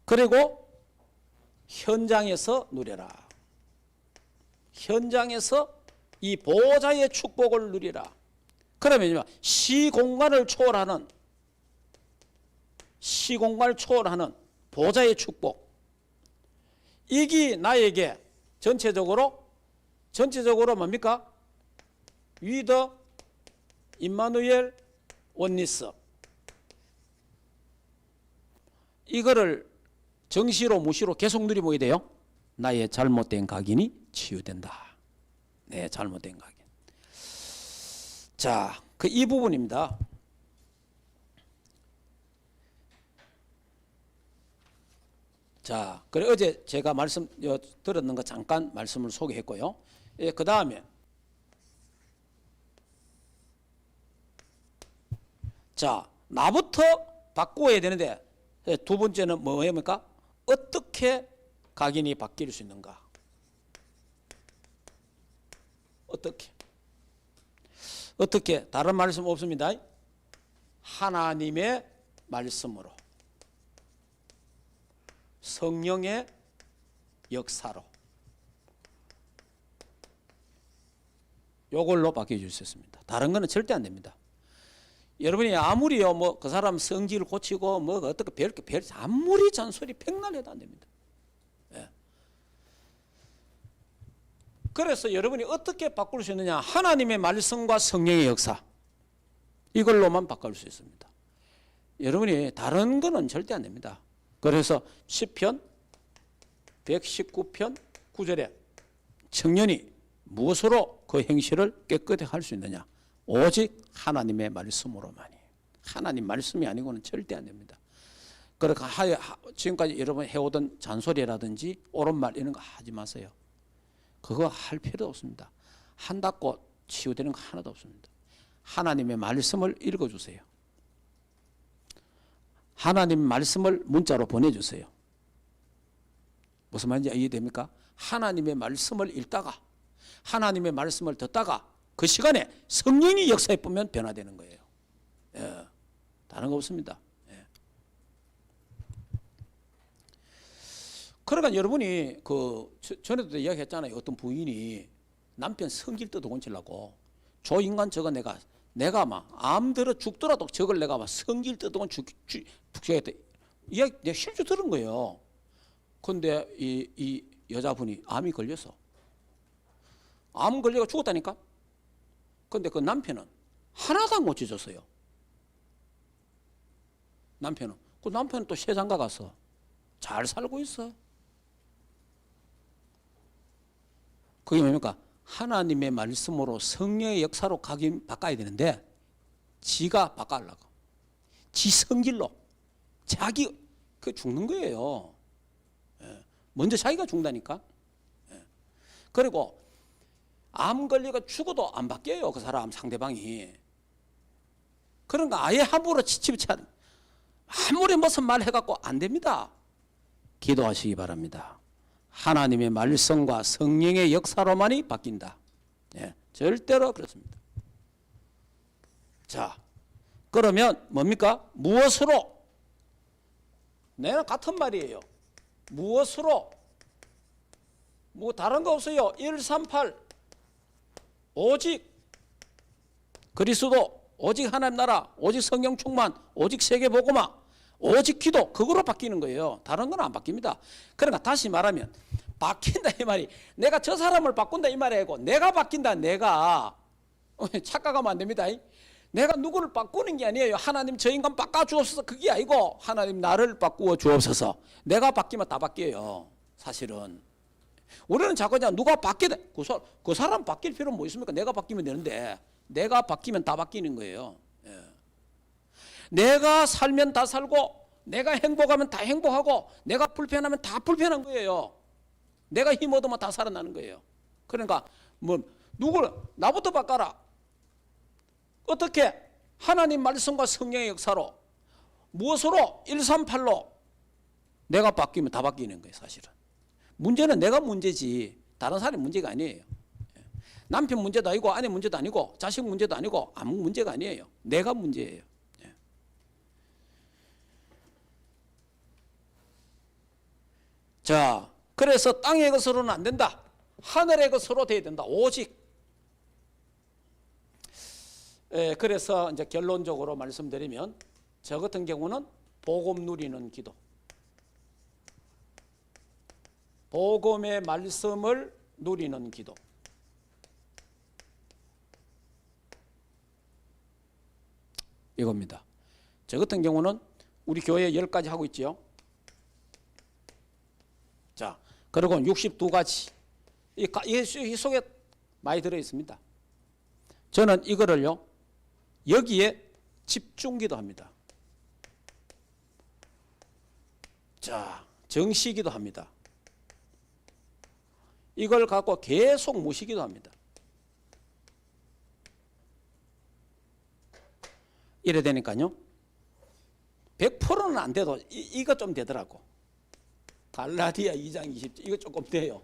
[SPEAKER 1] 그리고 현장에서 누려라. 현장에서 이 보호자의 축복을 누리라. 그러면 시공간을 초월하는 보호자의 축복. 이게 나에게 전체적으로 뭡니까? 위더 임마누엘 원리스. 이거를 정시로 무시로 계속 누리면 돼요. 나의 잘못된 각인이 치유된다. 네, 잘못된 각인. 자, 이 부분입니다. 자, 그래 어제 제가 들었는 거 잠깐 말씀을 소개했고요. 예, 그 다음에 자, 나부터 바꾸어야 되는데 두 번째는 뭐입니까? 어떻게 각인이 바뀔 수 있는가? 어떻게 다른 말씀 없습니다. 하나님의 말씀으로, 성령의 역사로, 요걸로 바뀌어줄 수 있습니다. 다른 거는 절대 안 됩니다. 여러분이 아무리요 그 사람 성질을 고치고 어떻게 아무리 잔소리 백날 해도 안 됩니다. 예. 그래서 여러분이 어떻게 바꿀 수 있느냐? 하나님의 말씀과 성령의 역사, 이걸로만 바꿀 수 있습니다. 여러분이 다른 거는 절대 안 됩니다. 그래서 시편 119편 9절에 청년이 무엇으로 그 행실을 깨끗하게 할 수 있느냐? 오직 하나님의 말씀으로만이. 하나님 말씀이 아니고는 절대 안 됩니다. 그러니까 지금까지 여러분 해오던 잔소리라든지 옳은 말 이런 거 하지 마세요. 그거 할 필요도 없습니다. 한다고 치유되는 거 하나도 없습니다. 하나님의 말씀을 읽어주세요. 하나님 말씀을 문자로 보내주세요. 무슨 말인지 이해됩니까? 하나님의 말씀을 읽다가 하나님의 말씀을 듣다가 그 시간에 성령이 역사해 보면 변화되는 거예요. 예, 다른 거 없습니다. 예. 그러니까 여러분이 전에도 이야기했잖아요. 어떤 부인이 남편 성질 뜯어 고치려고 저 인간 저거 내가 내가 막 암 들어 죽더라도 저걸 내가 막 성질 뜯어온 죽겠다. 이야기 내가 실제 들은 거예요. 근데 이 여자분이 암이 걸려서 암 걸려가 죽었다니까. 근데 그 남편은 하나도 안 고쳐졌어요. 남편은 또 세상가 가서 잘 살고 있어. 그게 뭡니까? 하나님의 말씀으로 성령의 역사로 바꿔야 되는데 지가 바꿔려고 지 성질로 자기 죽는 거예요. 먼저 자기가 죽는다니까. 그리고 암 걸리가 죽어도 안 바뀌어요. 그 사람 상대방이. 그러니까 아예 함부로 치치부치 아무리 무슨 말 해갖고 안 됩니다. 기도하시기 바랍니다. 하나님의 말씀과 성령의 역사로만이 바뀐다. 절대로 그렇습니다. 자, 그러면 뭡니까? 무엇으로? 내가 같은 말이에요. 무엇으로? 뭐 다른 거 없어요. 138 오직 그리스도, 오직 하나님 나라, 오직 성령 충만, 오직 세계 복음화, 오직 기도, 그거로 바뀌는 거예요. 다른 건 안 바뀝니다. 그러니까 다시 말하면 바뀐다 이 말이 내가 저 사람을 바꾼다 이 말이 아니고 내가 바뀐다. 내가 착각하면 안 됩니다. 내가 누구를 바꾸는 게 아니에요. 하나님 저 인간 바꿔주옵소서 그게 아니고 하나님 나를 바꾸어 주옵소서. 내가 바뀌면 다 바뀌어요. 사실은 우리는 자꾸 누가 바뀌다 그 사람 바뀔 필요는 뭐 있습니까? 내가 바뀌면 되는데 내가 바뀌면 다 바뀌는 거예요. 내가 살면 다 살고 내가 행복하면 다 행복하고 내가 불편하면 다 불편한 거예요. 내가 힘 얻으면 다 살아나는 거예요. 그러니까 뭐 누구를 나부터 바꿔라. 어떻게? 하나님 말씀과 성령의 역사로 무엇으로? 138로 내가 바뀌면 다 바뀌는 거예요. 사실은 문제는 내가 문제지 다른 사람이 문제가 아니에요. 남편 문제도 아니고 아내 문제도 아니고 자식 문제도 아니고 아무 문제가 아니에요. 내가 문제예요. 자, 그래서 땅의 것으로는 안 된다. 하늘의 것으로 돼야 된다. 오직. 그래서 이제 결론적으로 말씀드리면 저 같은 경우는 복음 누리는 기도. 복음의 말씀을 누리는 기도. 이겁니다. 저 같은 경우는 우리 교회에 10가지 하고 있죠. 자, 그리고 62가지. 이 속에 많이 들어있습니다. 저는 이거를요, 여기에 집중기도 합니다. 자, 정시기도 합니다. 이걸 갖고 계속 모시기도 합니다. 이래 되니까요. 100%는 안 돼도 이거 좀 되더라고. 갈라디아 2장 20절 이거 조금 돼요.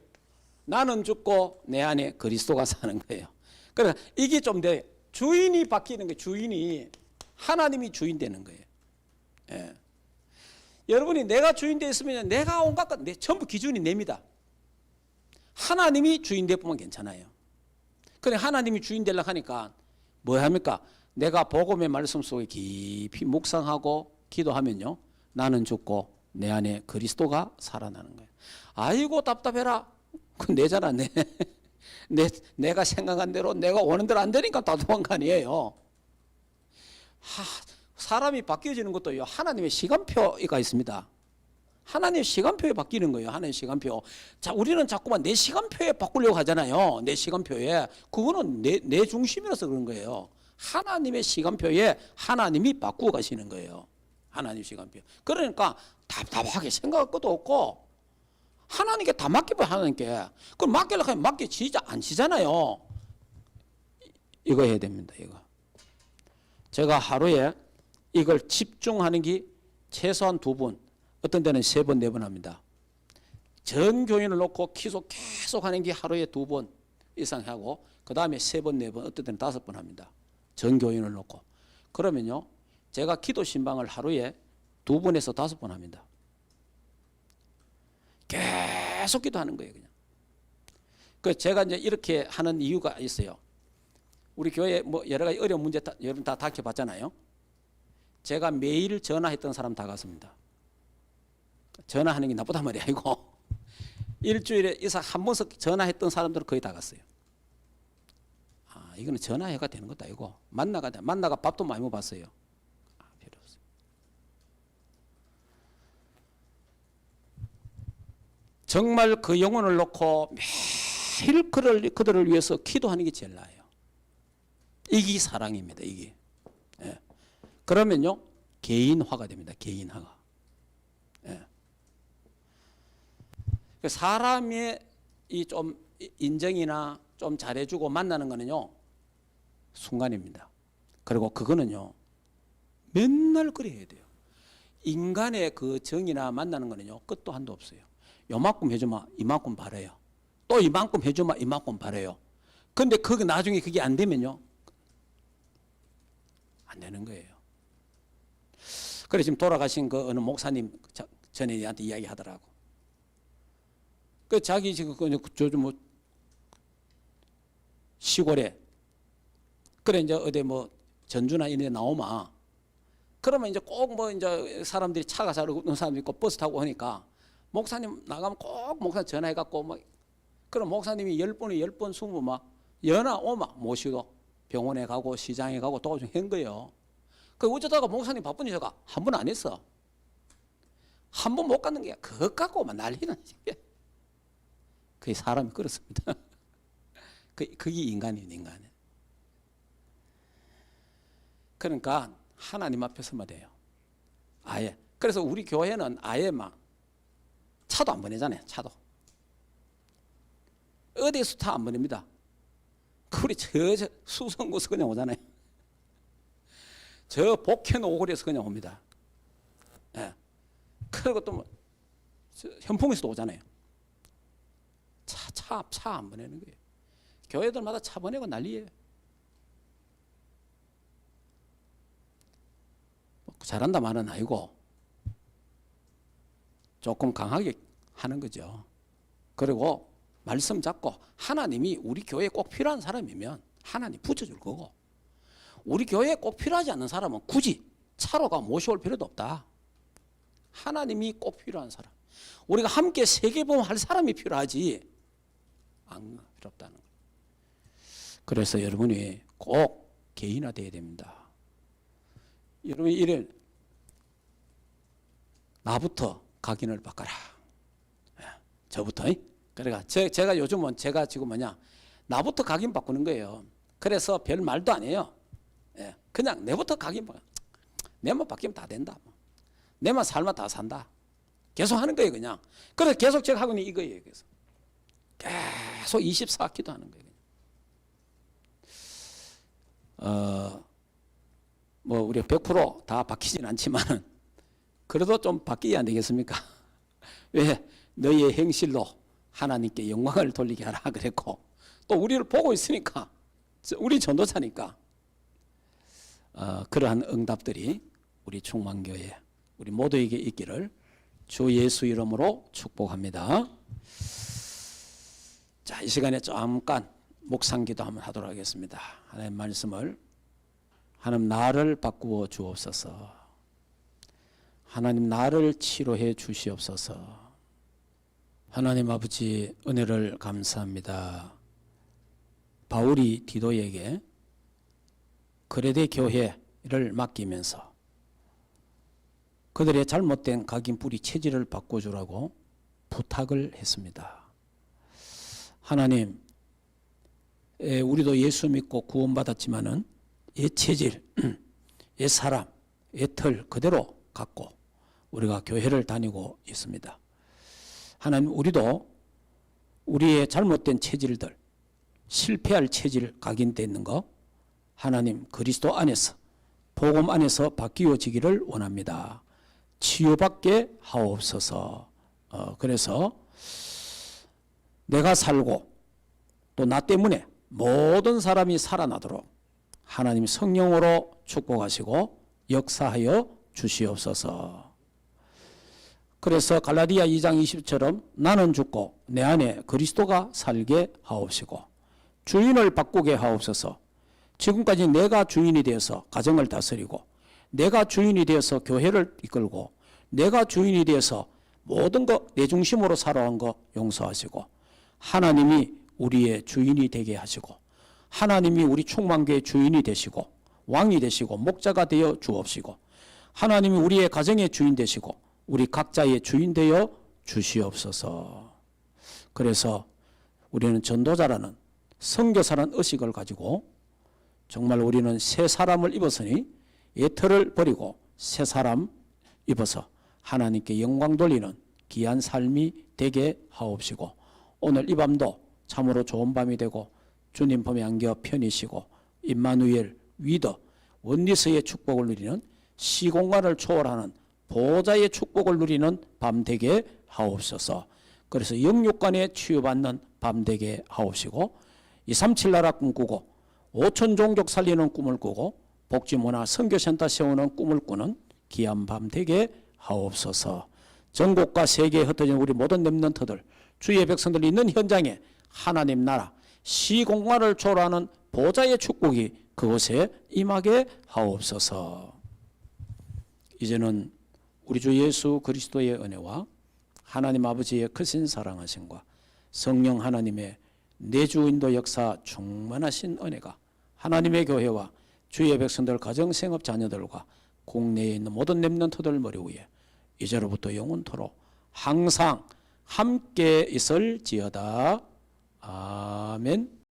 [SPEAKER 1] 나는 죽고 내 안에 그리스도가 사는 거예요. 그러니까 이게 좀 돼. 주인이 바뀌는 거예요. 주인이 하나님이 주인 되는 거예요. 예. 여러분이 내가 주인 돼 있으면 내가 온갖 것 전부 기준이 냅니다. 하나님이 주인 되면 괜찮아요. 그래 하나님이 주인 되려고 하니까 뭐 합니까? 내가 복음의 말씀 속에 깊이 묵상하고 기도하면요. 나는 죽고 내 안에 그리스도가 살아나는 거예요. 아이고 답답해라. 그건 내잖아. 내가 생각한 대로 내가 원하는 대로 안 되니까 다 도망가니에요. 사람이 바뀌어지는 것도요. 하나님의 시간표가 있습니다. 하나님의 시간표에 바뀌는 거예요. 하나님의 시간표. 자, 우리는 자꾸만 내 시간표에 바꾸려고 하잖아요. 내 시간표에. 그거는 내 중심이라서 그런 거예요. 하나님의 시간표에 하나님이 바꾸어 가시는 거예요. 하나님 시간표. 그러니까 답답하게 생각할 것도 없고 하나님께 다 맡기면 하나님께. 그럼 맡기려고 하면 맡기지 않지잖아요. 이거 해야 됩니다. 이거. 제가 하루에 이걸 집중하는 게 최소한 2번, 어떤 데는 3번, 4번 합니다. 전 교인을 놓고 계속 하는 게 하루에 2번 이상 하고 그 다음에 3번, 4번, 어떤 데는 5번 합니다. 전 교인을 놓고. 그러면요. 제가 기도 신방을 하루에 2번에서 5번 합니다. 계속 기도하는 거예요, 그냥. 그 제가 이제 이렇게 하는 이유가 있어요. 우리 교회 뭐 여러 가지 어려운 문제 여러분 다 다켜봤잖아요. 제가 매일 전화했던 사람 다 갔습니다. 전화하는 게 나쁘단 말이 아니고 일주일에 이상 한 번씩 전화했던 사람들은 거의 다 갔어요. 아, 이거는 전화해가 되는 것도 아니고 만나가 밥도 많이 먹어봤어요. 아, 필요 없어요. 정말 그 영혼을 놓고 매일 그들을 위해서 기도하는 게 제일 나아요. 이게 사랑입니다. 이게. 예. 그러면요 개인화가 됩니다. 개인화가. 예. 사람의 이 좀 인정이나 좀 잘해주고 만나는 거는요 순간입니다. 그리고 그거는요 맨날 그래야 돼요. 인간의 그 정이나 만나는 거는요 끝도 한도 없어요. 요만큼 해주면 이만큼 바래요. 또 이만큼 해주면 이만큼 바래요. 근데 그게 나중에 그게 안 되면요 안 되는 거예요. 그래 지금 돌아가신 그 어느 목사님 전에 나한테 이야기하더라고. 그 자기 지금 저좀 뭐 시골에 그래 이제 어디 뭐 전주나 이런 데 나오면 그러면 이제 꼭 뭐 이제 사람들이 차가 잘 없는 사람도 있고 버스 타고 하니까 목사님 나가면 꼭 목사님 전화해 갖고 뭐 그럼 목사님이 10번에 10번 20번 막 연하 오마 모시고 병원에 가고 시장에 가고 도와주고 한 거예요. 그 어쩌다가 목사님 바쁜지 제가 한 번 안 했어. 한 번 못 가는 게 그것 갖고만 난리는 그게 사람이 그렇습니다. 그게 인간이에요, 인간. 그러니까 하나님 앞에서만 돼요. 아예. 그래서 우리 교회는 아예 막 차도 안 보내잖아요. 차도. 어디에서 차 안 보냅니다. 우리 저 수성구에서 그냥 오잖아요. 저 복현 오골에서 그냥 옵니다. 예. 그리고 또 뭐 현풍에서도 오잖아요. 차 안 보내는 거예요. 교회들마다 차 보내고 난리예요. 잘한다 말은 아니고 조금 강하게 하는 거죠. 그리고 말씀 잡고 하나님이 우리 교회에 꼭 필요한 사람이면 하나님 붙여줄 거고 우리 교회에 꼭 필요하지 않는 사람은 굳이 차로 가 모셔올 필요도 없다. 하나님이 꼭 필요한 사람. 우리가 함께 세계보험 할 사람이 필요하지 안 필요 없다는 거예요. 그래서 여러분이 꼭 개인화되어야 됩니다. 여러분이 이래 나부터 각인을 바꿔라. 저부터. 그러니까 제가 요즘은 제가 지금 나부터 각인 바꾸는 거예요. 그래서 별 말도 안 해요. 그냥 내부터 각인 바꿔. 내만 바뀌면 다 된다. 내만 살면 다 산다. 계속 하는 거예요, 그냥. 그래서 계속 제가 하고 있는 이거예요. 그래서 계속 24기도 하는 거예요. 뭐 우리 100% 바뀌진 않지만 그래도 좀 바뀌어야 안 되겠습니까? 왜? 너희의 행실로 하나님께 영광을 돌리게 하라 그랬고 또 우리를 보고 있으니까 우리 전도사니까 그러한 응답들이 우리 충만교회 우리 모두에게 있기를 주 예수 이름으로 축복합니다. 자, 이 시간에 잠깐 묵상기도 한번 하도록 하겠습니다. 하나님 말씀을 하나님 나를 바꾸어 주옵소서. 하나님 나를 치료해 주시옵소서. 하나님 아버지 은혜를 감사합니다. 바울이 디도에게 그레데 교회를 맡기면서 그들의 잘못된 각인 뿌리 체질을 바꿔주라고 부탁을 했습니다. 하나님, 우리도 예수 믿고 구원받았지만은 옛 체질, 옛 사람, 옛 틀 그대로 갖고 우리가 교회를 다니고 있습니다. 하나님, 우리도 우리의 잘못된 체질들, 실패할 체질 각인되어 있는 거 하나님 그리스도 안에서 복음 안에서 바뀌어지기를 원합니다. 치유받게 하옵소서. 그래서 내가 살고 또 나 때문에 모든 사람이 살아나도록 하나님 성령으로 축복하시고 역사하여 주시옵소서. 그래서 갈라디아 2장 20처럼 나는 죽고 내 안에 그리스도가 살게 하옵시고 주인을 바꾸게 하옵소서. 지금까지 내가 주인이 되어서 가정을 다스리고, 내가 주인이 되어서 교회를 이끌고, 내가 주인이 되어서 모든 거 내 중심으로 살아온 거 용서하시고, 하나님이 우리의 주인이 되게 하시고, 하나님이 우리 충만교의 주인이 되시고 왕이 되시고 목자가 되어 주옵시고, 하나님이 우리의 가정의 주인 되시고 우리 각자의 주인 되어 주시옵소서. 그래서 우리는 전도자라는, 선교사라는 의식을 가지고 정말 우리는 새 사람을 입었으니 옛틀을 버리고 새 사람 입어서 하나님께 영광 돌리는 귀한 삶이 되게 하옵시고, 오늘 이 밤도 참으로 좋은 밤이 되고 주님 품에 안겨 편히 쉬고 임마누엘 위더 원리스의 축복을 누리는, 시공간을 초월하는 보호자의 축복을 누리는 밤 되게 하옵소서. 그래서 영육간에 치유받는 밤 되게 하옵시고, 237 나라 꿈꾸고 5천 종족 살리는 꿈을 꾸고 복지문화 선교센터 세우는 꿈을 꾸는 귀한 밤 되게 하옵소서. 전국과 세계에 흩어진 우리 모든 렘넌트들, 주의 백성들이 있는 현장에 하나님 나라 시공간을 초월하는 보좌의 축복이 그곳에 임하게 하옵소서. 이제는 우리 주 예수 그리스도의 은혜와 하나님 아버지의 크신 사랑하심과 성령 하나님의 내주인도 역사 충만하신 은혜가 하나님의 교회와 주의 백성들 가정 생업 자녀들과 국내에 있는 모든 렘넌트들 머리 위에 이제로부터 영원토록 항상 함께 있을지어다. 아멘.